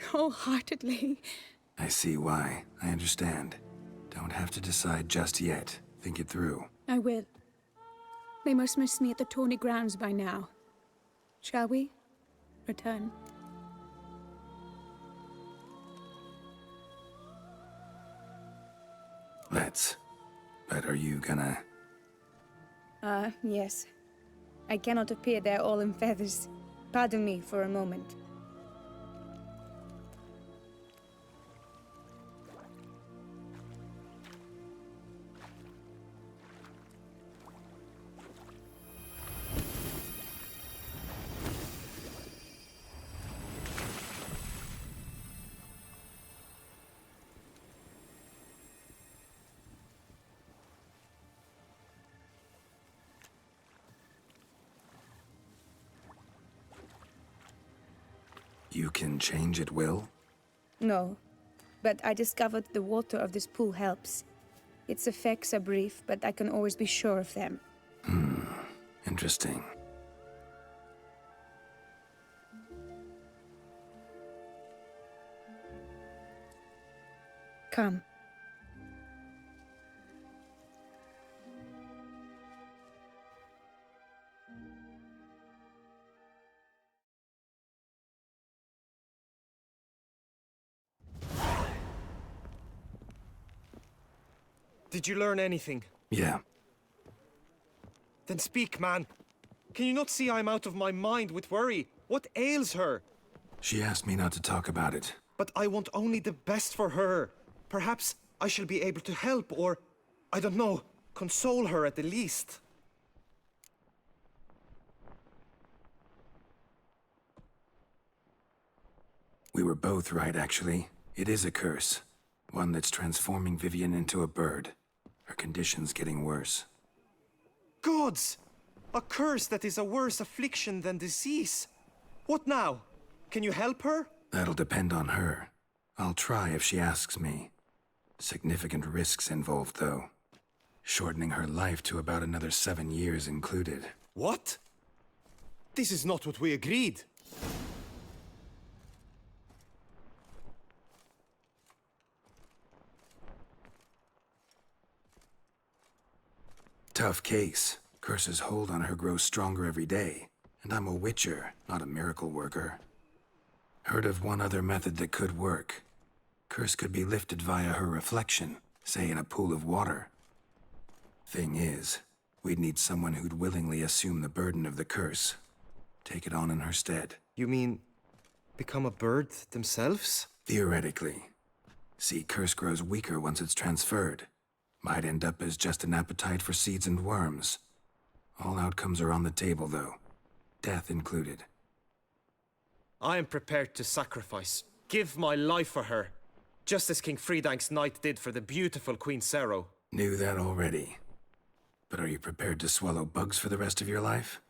Wholeheartedly. I see why. I understand. Don't have to decide just yet. Think it through. I will. They must miss me at the Tawny grounds by now. Shall we? Return. Let's. But are you gonna... Yes. I cannot appear there all in feathers. Pardon me for a moment. You can change at will? No, but I discovered the water of this pool helps. Its effects are brief, but I can always be sure of them. Interesting. Come. Did you learn anything? Yeah. Then speak, man. Can you not see I'm out of my mind with worry? What ails her? She asked me not to talk about it. But I want only the best for her. Perhaps I shall be able to help or, I don't know, console her at the least. We were both right, actually. It is a curse. One that's transforming Vivian into a bird. Her condition's getting worse. Gods! A curse that is a worse affliction than disease. What now? Can you help her? That'll depend on her. I'll try if she asks me. Significant risks involved, though. Shortening her life to about another 7 years included. What? This is not what we agreed. Tough case. Curse's hold on her grows stronger every day. And I'm a witcher, not a miracle worker. Heard of one other method that could work. Curse could be lifted via her reflection, say in a pool of water. Thing is, we'd need someone who'd willingly assume the burden of the curse. Take it on in her stead. You mean, become a bird themselves? Theoretically. See, curse grows weaker once it's transferred. Might end up as just an appetite for seeds and worms. All outcomes are on the table, though. Death included. I am prepared to sacrifice. Give my life for her. Just as King Fridank's knight did for the beautiful Queen Sero. Knew that already. But are you prepared to swallow bugs for the rest of your life?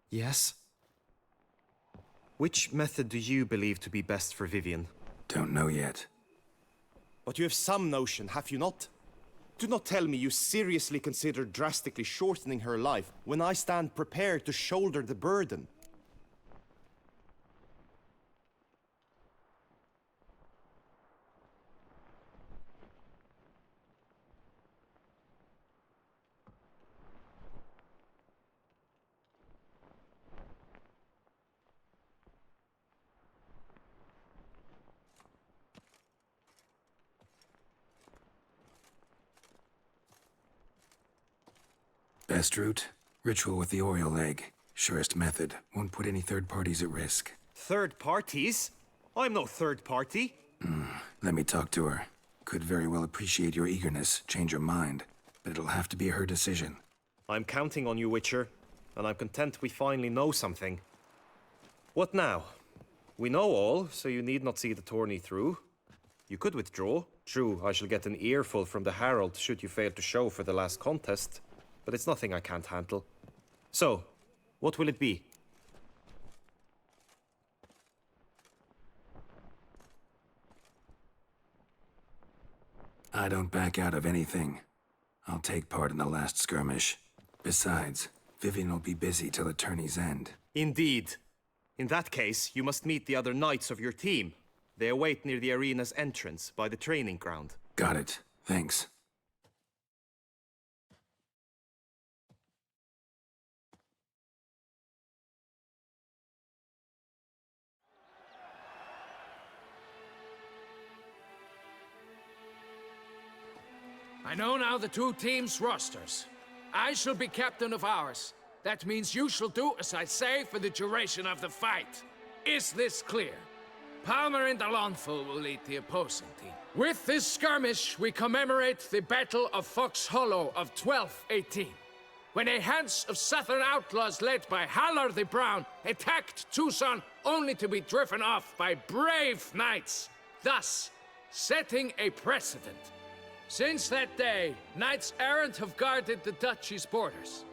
Yes. Which method do you believe to be best for Vivian? Don't know yet. But you have some notion, have you not? Do not tell me you seriously consider drastically shortening her life when I stand prepared to shoulder the burden. Best route? Ritual with the Oriole egg. Surest method. Won't put any third parties at risk. Third parties? I'm no third party. Let me talk to her. Could very well appreciate your eagerness, change her mind, but it'll have to be her decision. I'm counting on you, Witcher, and I'm content we finally know something. What now? We know all, so you need not see the tourney through. You could withdraw. True, I shall get an earful from the Herald should you fail to show for the last contest, but it's nothing I can't handle. So, what will it be? I don't back out of anything. I'll take part in the last skirmish. Besides, Vivian will be busy till the tourney's end. Indeed. In that case, you must meet the other knights of your team. They await near the arena's entrance, by the training ground. Got it. Thanks. I know now the two teams' rosters. I shall be captain of ours. That means you shall do as I say for the duration of the fight. Is this clear? Palmer and Alonful will lead the opposing team. With this skirmish, we commemorate the Battle of Fox Hollow of 1218, when a hands of southern outlaws led by Halar the Brown attacked Tucson only to be driven off by brave knights, thus setting a precedent. Since that day, knights errant have guarded the duchy's borders.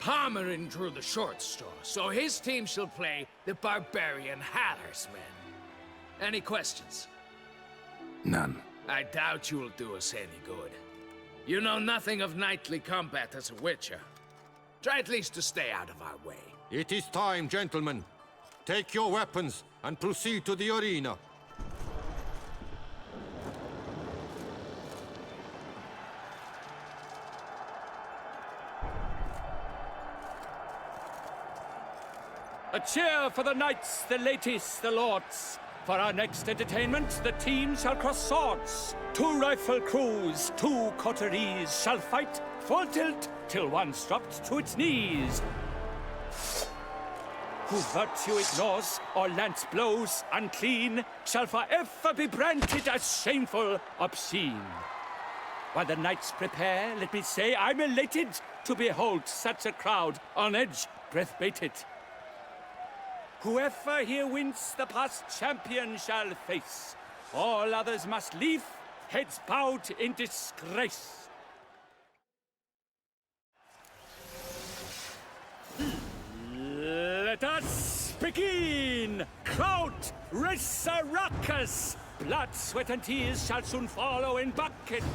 Palmerin drew the short straw, so his team shall play the barbarian Halar's men. Any questions? None. I doubt you'll do us any good. You know nothing of knightly combat as a witcher. Try at least to stay out of our way. It is time, gentlemen. Take your weapons and proceed to the arena. A cheer for the knights, the ladies, the lords. For our next entertainment, the teams shall cross swords. 2 rifle crews, 2 coteries shall fight full tilt till one's dropped to its knees. Who virtue ignores or lance blows unclean shall forever be branded as shameful, obscene. While the knights prepare, let me say I'm elated to behold such a crowd on edge, breath baited. Whoever here wins the past champion shall face. All others must leave, heads bowed in disgrace. Let us begin! Crowd, raise a ruckus! Blood, sweat, and tears shall soon follow in buckets.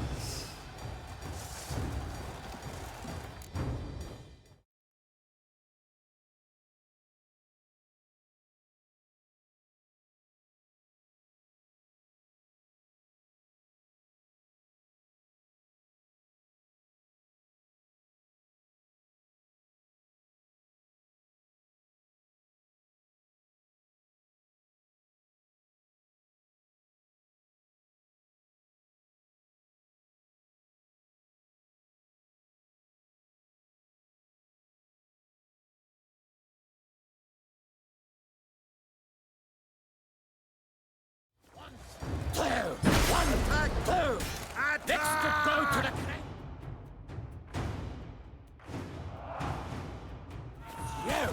Next to go to the... You!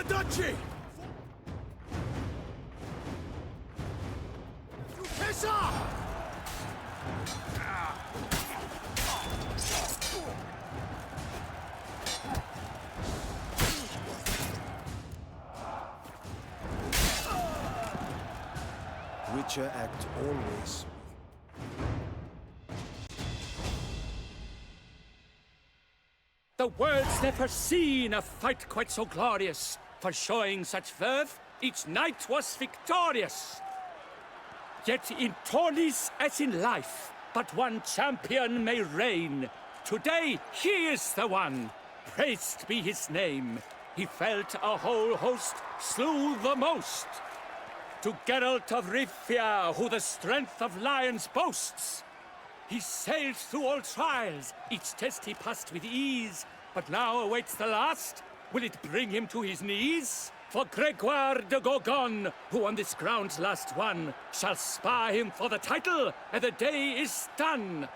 Duchy! Piss off! Witcher act always. The world's never seen a fight quite so glorious. For showing such verve, each knight was victorious. Yet in tourneys as in life, but one champion may reign. Today he is the one, praised be his name. He felt a whole host, slew the most. To Geralt of Rivia, who the strength of lions boasts. He sailed through all trials, each test he passed with ease. But now awaits the last. Will it bring him to his knees? For Gregoire de Gorgon, who on this ground last won, shall spar him for the title, and the day is done.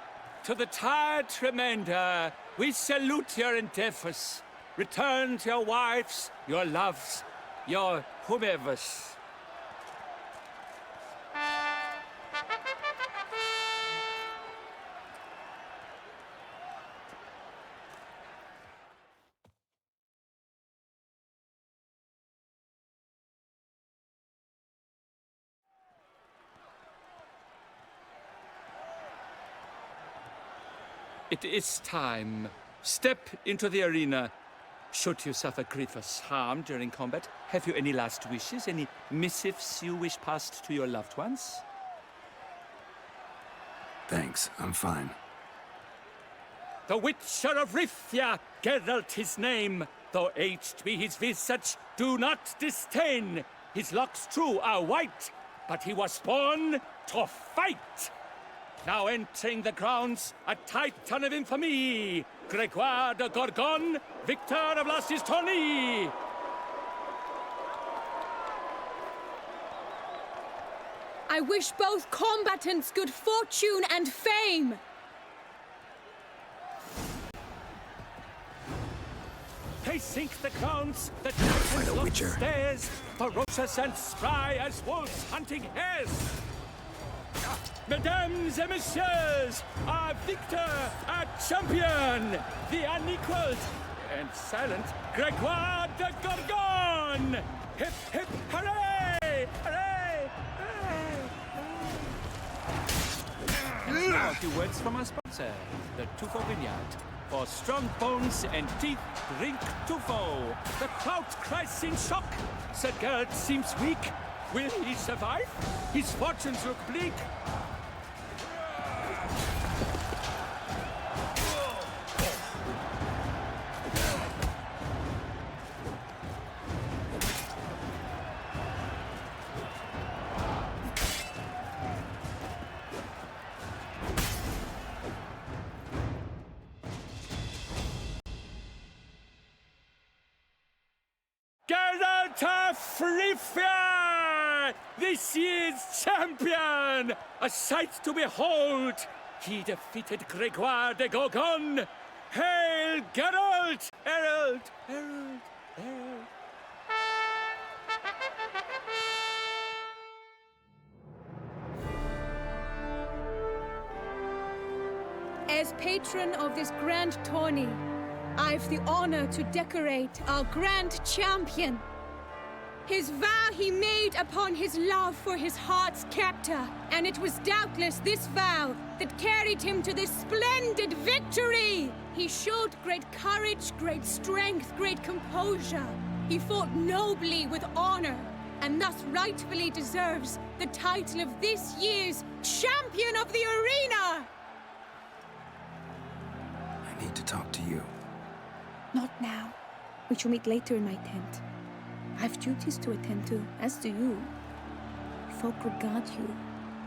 To the tired remainder, we salute your endeavors. Return to your wives, your loves, your whomevers. It is time. Step into the arena. Should you suffer grievous harm during combat, have you any last wishes? Any missives you wish passed to your loved ones? Thanks, I'm fine. The Witcher of Rivia, Geralt his name. Though aged be his visage, do not disdain. His locks true are white, but he was born to fight. Now entering the grounds, a titan of infamy, Gregoire de Gorgon, victor of Lastis tourney. I wish both combatants good fortune and fame. They sink the grounds, the titans look stairs, ferocious and spry as wolves hunting hares. Mesdames et messieurs, our victor, our champion, the unequaled and silent Gregoire de Gorgon! Hip, hip, hooray! Hooray! Hooray! Now a few words from our sponsor, the Tufo Vineyard. For strong bones and teeth, drink Tufo. The crowd cries in shock. Sir Geralt seems weak. Will he survive? His fortunes look bleak. Geralt of Rivia, this year's champion! A sight to behold! He defeated Gregoire de Gorgon! Hail, Geralt! Herald! Herald! Herald! As patron of this grand tourney, I've the honor to decorate our grand champion. His vow he made upon his love for his heart's captor, and it was doubtless this vow that carried him to this splendid victory. He showed great courage, great strength, great composure. He fought nobly with honor, and thus rightfully deserves the title of this year's Champion of the Arena! I need to talk to you. Not now. We shall meet later in my tent. I have duties to attend to, as do you. Folk regard you.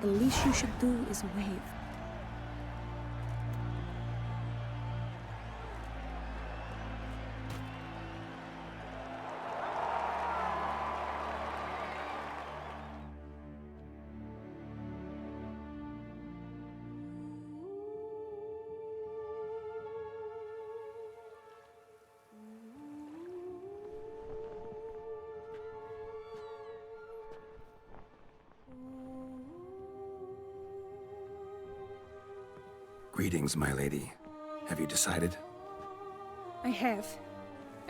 The least you should do is wave. Greetings, my lady. Have you decided? I have.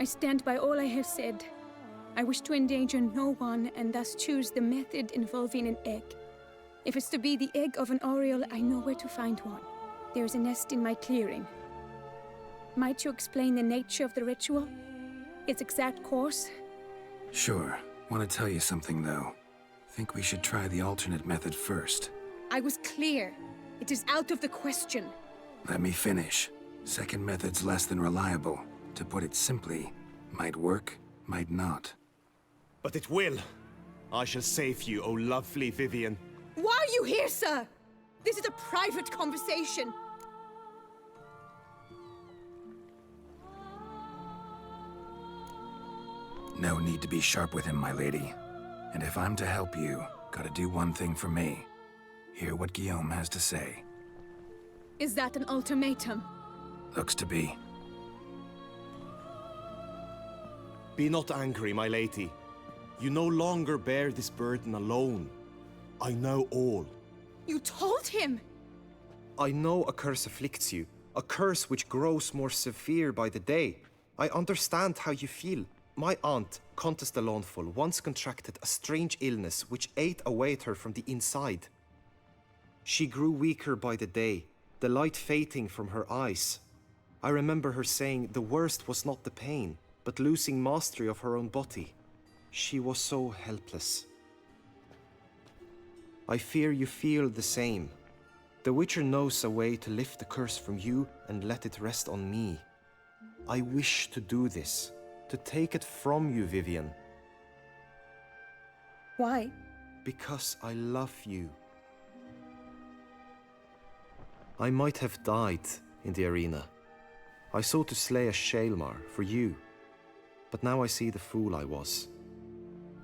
I stand by all I have said. I wish to endanger no one and thus choose the method involving an egg. If it's to be the egg of an oriole, I know where to find one. There is a nest in my clearing. Might you explain the nature of the ritual? Its exact course? Sure. Want to tell you something, though. Think we should try the alternate method first. I was clear. It is out of the question. Let me finish. Second method's less than reliable. To put it simply, might work, might not. But it will. I shall save you, O lovely Vivian. Why are you here, sir? This is a private conversation. No need to be sharp with him, my lady. And if I'm to help you, gotta do one thing for me. Hear what Guillaume has to say. Is that an ultimatum? Looks to be. Be not angry, my lady. You no longer bear this burden alone. I know all. You told him! I know a curse afflicts you, a curse which grows more severe by the day. I understand how you feel. My aunt, Countess de Launfal, once contracted a strange illness which ate away at her from the inside. She grew weaker by the day, the light fading from her eyes. I remember her saying the worst was not the pain, but losing mastery of her own body. She was so helpless. I fear you feel the same. The Witcher knows a way to lift the curse from you and let it rest on me. I wish to do this, to take it from you, Vivian. Why? Because I love you. I might have died in the arena. I sought to slay a Shaelmar for you. But now I see the fool I was.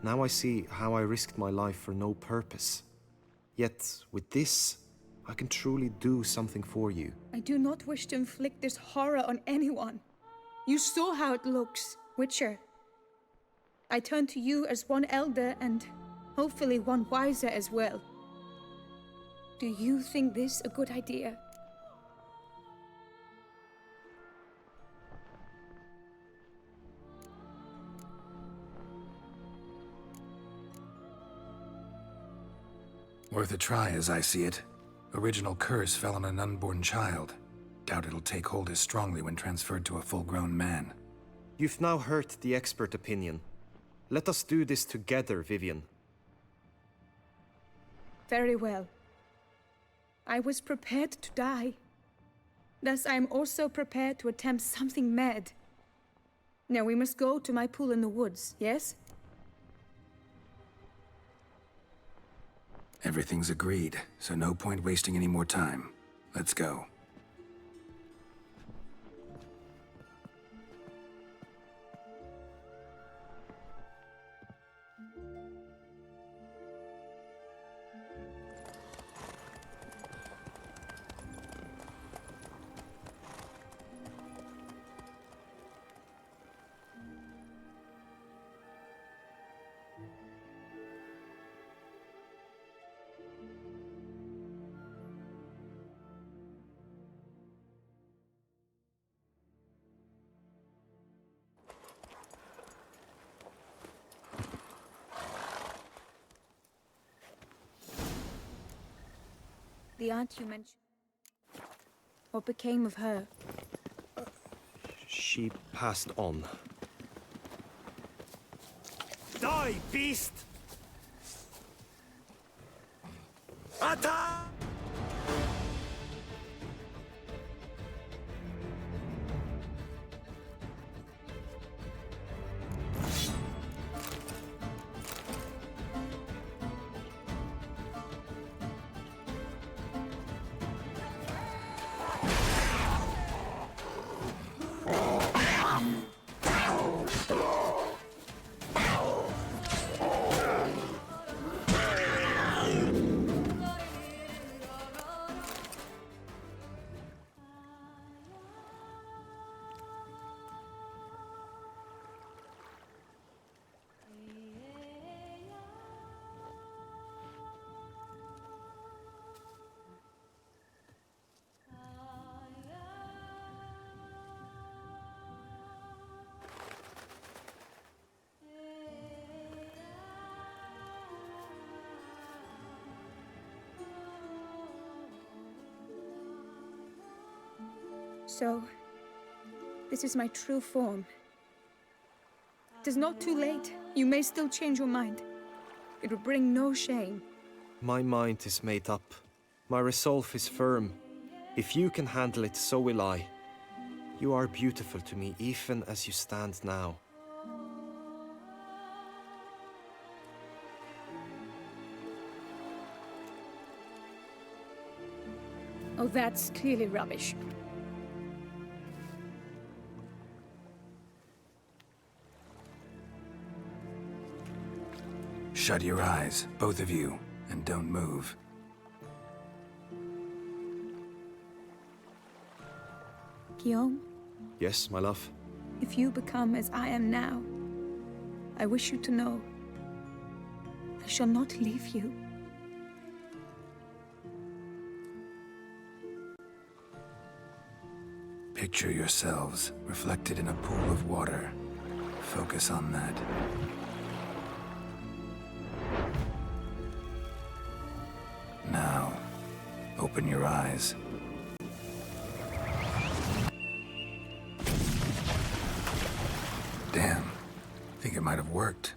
Now I see how I risked my life for no purpose. Yet, with this, I can truly do something for you. I do not wish to inflict this horror on anyone. You saw how it looks, Witcher. I turn to you as one elder and hopefully one wiser as well. Do you think this a good idea? Worth a try, as I see it. Original curse fell on an unborn child. Doubt it'll take hold as strongly when transferred to a full-grown man. You've now heard the expert opinion. Let us do this together, Vivian. Very well. I was prepared to die. Thus I am also prepared to attempt something mad. Now we must go to my pool in the woods, yes? Everything's agreed, so no point wasting any more time. Let's go. The aunt you mentioned. What became of her? She passed on. Die, beast! Attack! So, This is my true form. It is not too late. You may still change your mind. It will bring no shame. My mind is made up. My resolve is firm. If you can handle it, so will I. You are beautiful to me, even as you stand now. Oh, that's clearly rubbish. Shut your eyes, both of you, and don't move. Guillaume, Yes, my love? if you become as I am now, I wish you to know I shall not leave you. Picture yourselves reflected in a pool of water. Focus on that. Now, open your eyes. Damn, think it might have worked.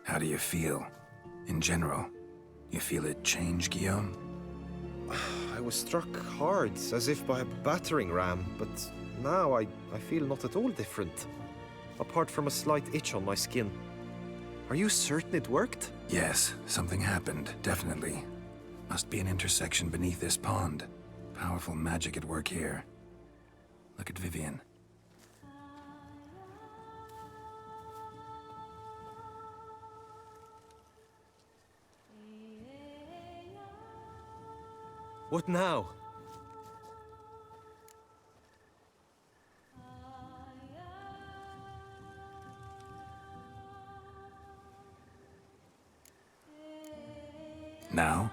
How do you feel? In general, you feel it change, Guillaume? I was struck hard, as if by a battering ram, but now I feel not at all different. Apart from a slight itch on my skin. Are you certain it worked? Yes, something happened, definitely. Must be an intersection beneath this pond. Powerful magic at work here. Look at Vivian. What now? Now?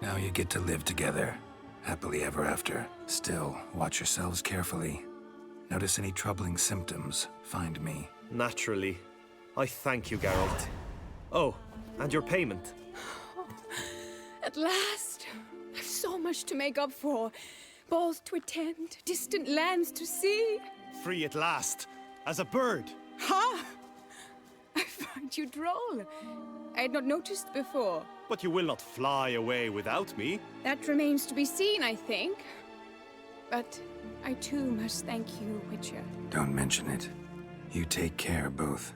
Now you get to live together. Happily ever after. Still, watch yourselves carefully. Notice any troubling symptoms, find me. Naturally. I thank you, Geralt. Oh, and your payment. At last! I've so much to make up for. Balls to attend, distant lands to see. Free at last, as a bird. Ha! I find you droll. I had not noticed before. But you will not fly away without me. That remains to be seen, I think. But I too must thank you, Witcher. Don't mention it. You take care, both.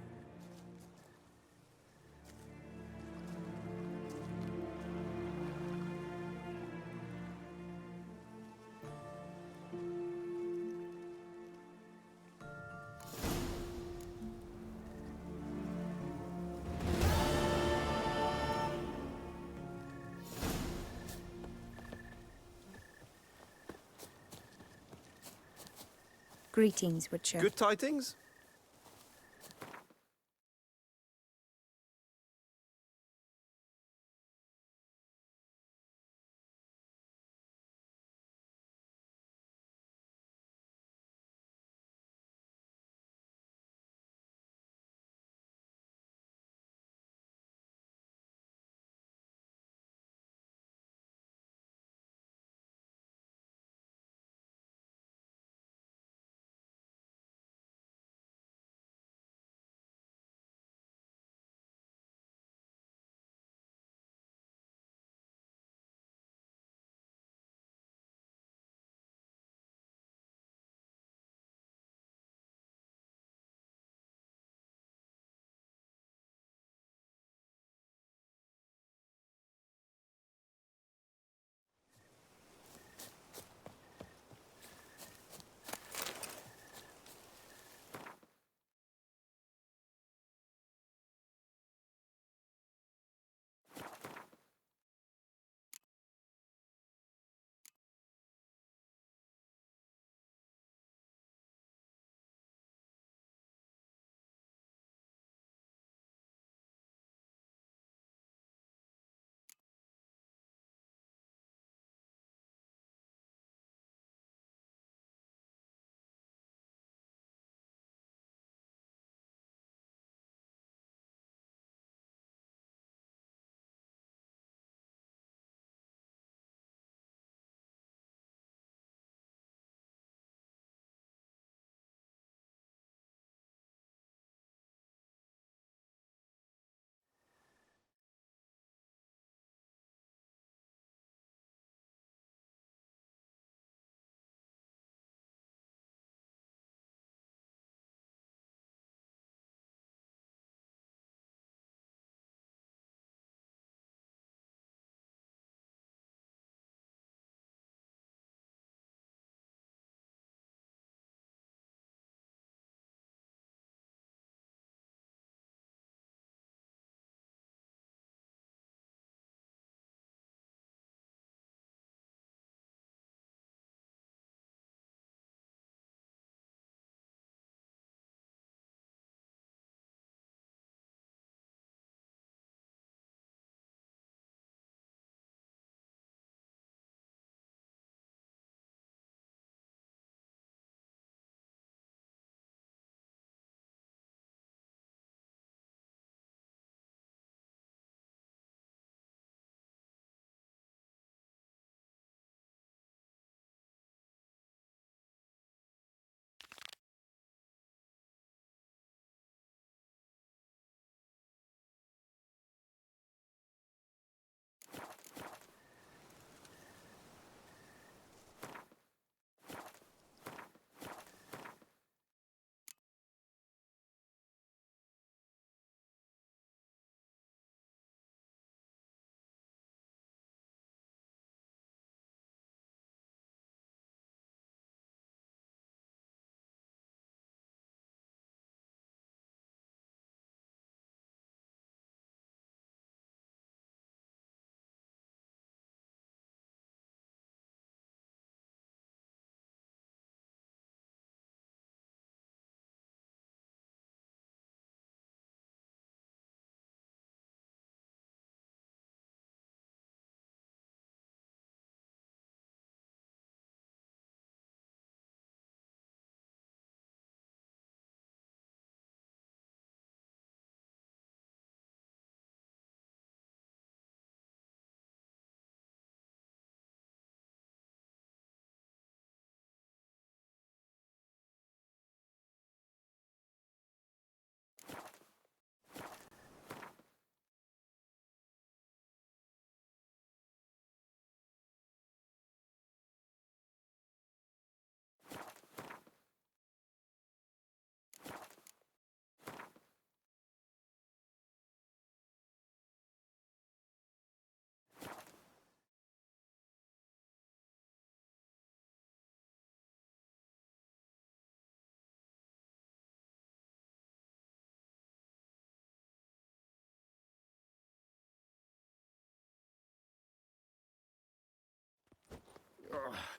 Greetings, Witcher. Good tidings?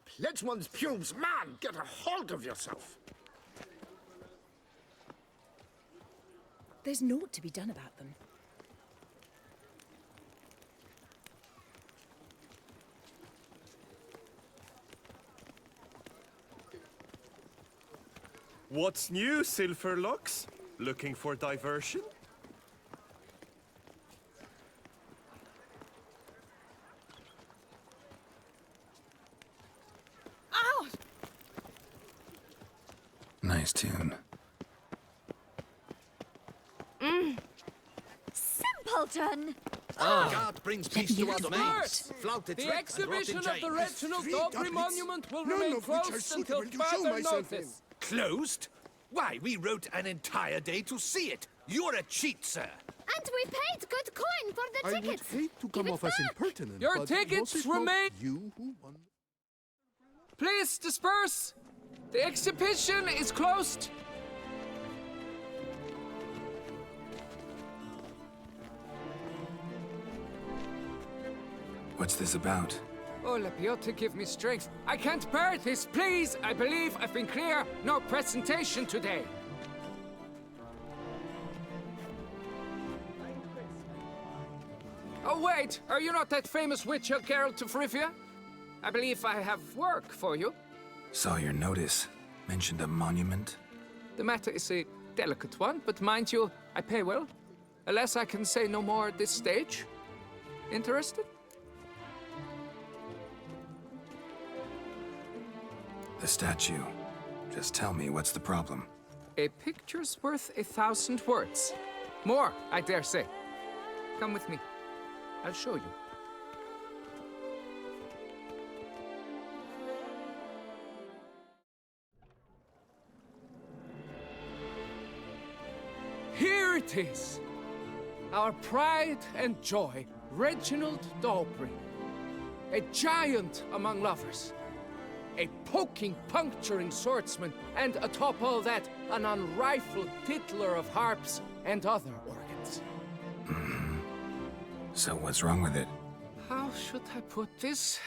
Pledge one's pubes, man! Get a hold of yourself! There's naught to be done about them. What's new, Silverlocks? Looking for diversion? Ow! Nice tune. Simpleton! God brings peace to our domains. Flouted The trick and exhibition rotten of the giant. Reginald 3 Aubrey ducats, Monument will none remain of which are closed until suitable to show further myself in. notice. Closed? Why, we wrote an entire day to see it. You're a cheat, sir. And we paid good coin for the I would tickets. hate to come Give it off as back. impertinent, Your but tickets was it not remain- you who won? Please disperse. The exhibition is closed. What's this about? Oh, Lapiota, give me strength. I can't bear this, please. I believe I've been clear. No presentation today. Oh, wait. Are you not that famous witch, Geralt of Rivia? I believe I have work for you. Saw your notice. Mentioned a monument. The matter is a delicate one, but mind you, I pay well. Alas, I can say no more at this stage. Interested? The statue. Just tell me what's the problem. A picture's worth 1,000 words. More, I dare say. Come with me. I'll show you. Here it is. Our pride and joy, Reginald d'Aubrey. A giant among lovers. A poking, puncturing swordsman, and atop all that, an unrifled tittler of harps and other organs. So what's wrong with it? How should I put this?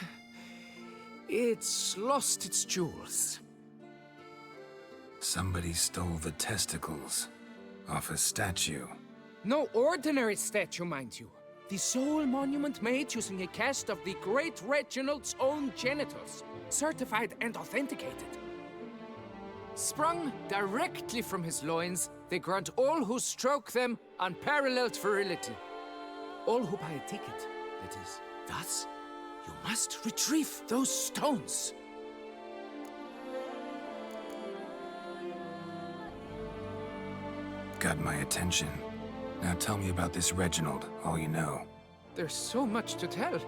It's lost its jewels. Somebody stole the testicles off a statue. No ordinary statue, mind you. The sole monument made using a cast of the great Reginald's own genitals, certified and authenticated. Sprung directly from his loins, they grant all who stroke them unparalleled virility. All who buy a ticket, that is. Thus, you must retrieve those stones. Got my attention. Now tell me about this Reginald, all you know. There's so much to tell.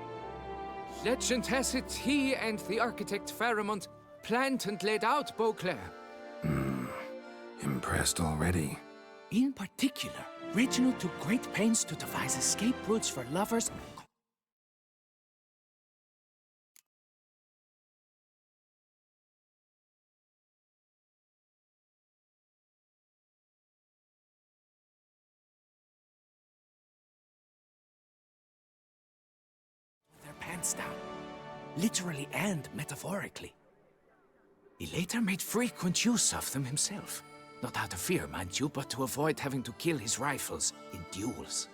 Legend has it he and the architect Faramond planned and laid out Beauclair. Impressed already. In particular, Reginald took great pains to devise escape routes for lovers. Their pants down, literally and metaphorically. He later made frequent use of them himself. Not out of fear, mind you, but to avoid having to kill his rifles in duels.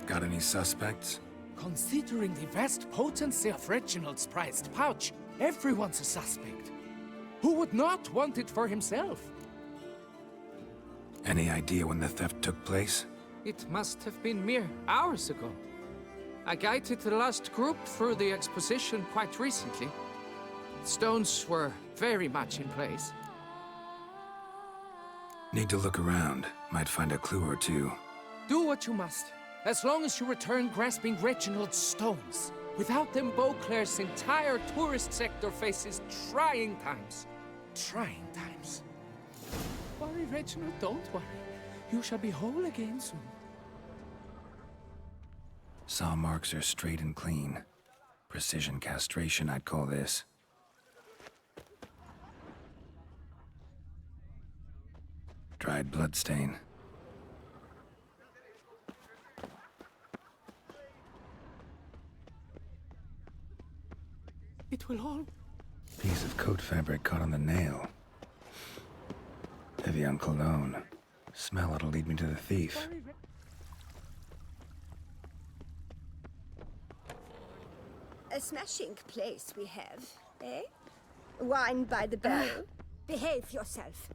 Got any suspects? Considering the vast potency of Reginald's prized pouch, everyone's a suspect. Who would not want it for himself? Any idea when the theft took place? It must have been mere hours ago. I guided the last group through the exposition quite recently. Stones were very much in place. Need to look around. Might find a clue or two. Do what you must, as long as you return grasping Reginald's stones. Without them, Beauclair's entire tourist sector faces trying times. Trying times. Worry, Reginald, don't worry. You shall be whole again soon. Saw marks are straight and clean. Precision castration, I'd call this. Dried bloodstain. It will all... Piece of coat fabric caught on the nail. Heavy on cologne. Smell it'll lead me to the thief. A smashing place we have, eh? Wine by the barrel. Behave yourself.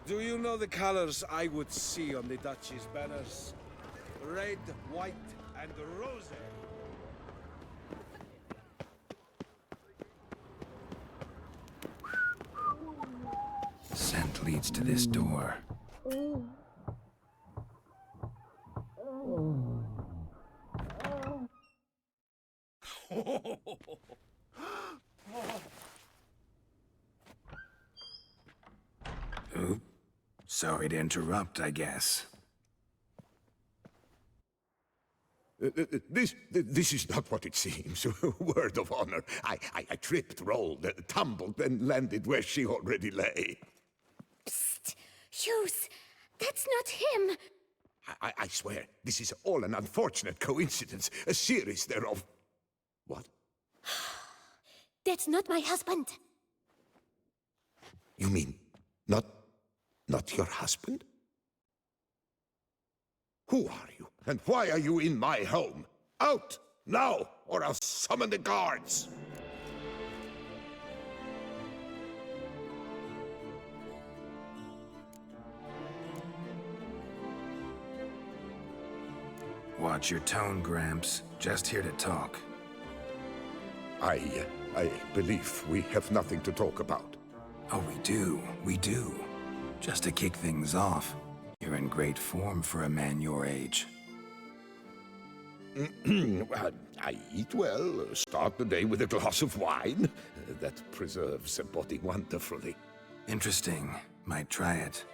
Do you know the colors I would see on the Duchy's banners? Red, white, and rose. Scent leads to this door. Oop. Sorry to interrupt, I guess. This is not what it seems. Word of honor. I tripped, rolled, tumbled, and landed where she already lay. Psst! Hughes! That's not him! I swear, this is all an unfortunate coincidence. A series thereof. What? That's not my husband. You mean, not your husband? Who are you, and why are you in my home? Out, now, or I'll summon the guards! Watch your tone, Gramps. Just here to talk. I believe we have nothing to talk about. Oh, we do. Just to kick things off, you're in great form for a man your age. I eat well, start the day with a glass of wine. That preserves a body wonderfully. Interesting. Might try it.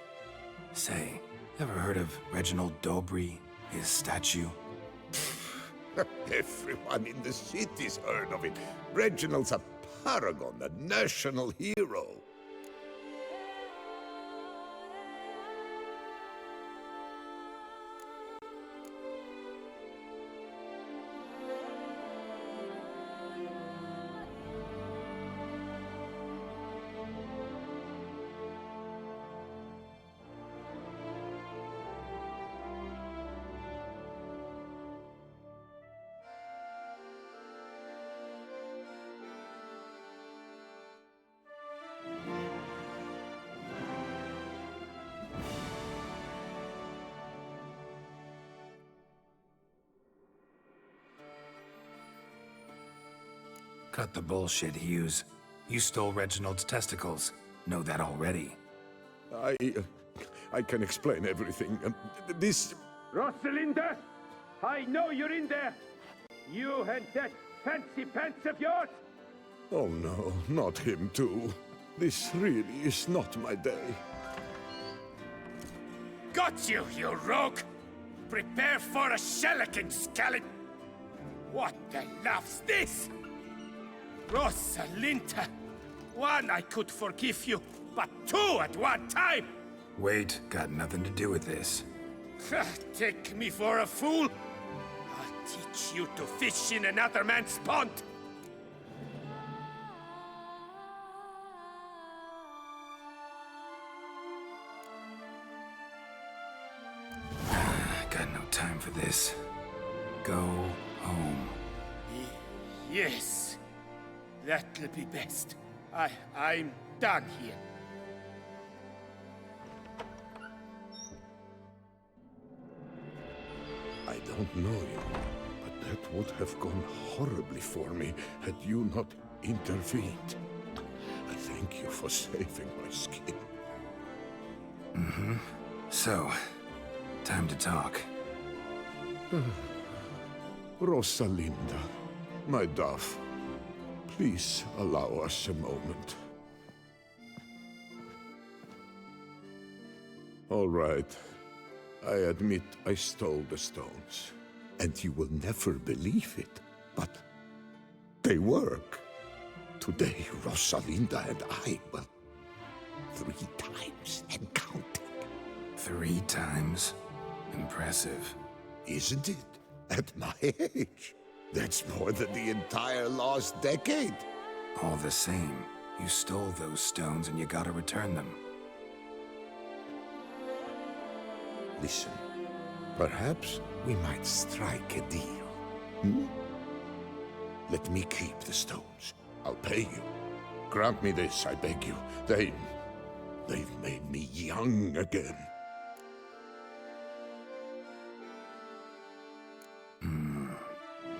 Say, ever heard of Reginald Dobry, his statue? Everyone in the city's heard of it. Reginald's a paragon, a national hero. Cut the bullshit, Hughes. You stole Reginald's testicles. Know that already. I can explain everything. This... Rosalinda! I know you're in there! You and that fancy pants of yours! Oh no, not him too. This really is not my day. Got you, you rogue! Prepare for a shellacking, Scallop! What the laugh's this? Rosalinda! One, I could forgive you, but two at one time! Wait, got nothing to do with this. Take me for a fool? I'll teach you to fish in another man's pond! Got no time for this. Go home. Yes. That'll be best. I'm done here. I don't know you, but that would have gone horribly for me had you not intervened. I thank you for saving my skin. So, time to talk. Rosalinda, my dove, please allow us a moment. All right. I admit I stole the stones. And you will never believe it, but they work. Today, Rosalinda and I, well, 3 times and counting. 3 times? Impressive. Isn't it? At my age. That's more than the entire last decade. All the same, you stole those stones and you gotta return them. Listen, perhaps we might strike a deal. Hmm? Let me keep the stones. I'll pay you. Grant me this, I beg you. They've made me young again.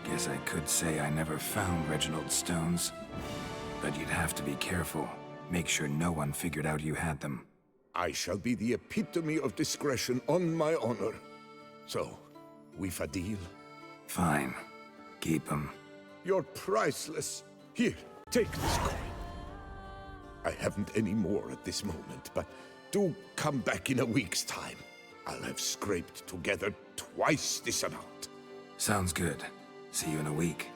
Guess I could say I never found Reginald's stones. But you'd have to be careful. Make sure no one figured out you had them. I shall be the epitome of discretion on my honor. So, we've a deal? Fine. Keep them. You're priceless. Here, take this coin. I haven't any more at this moment, but do come back in a week's time. I'll have scraped together twice this amount. Sounds good. See you in a week.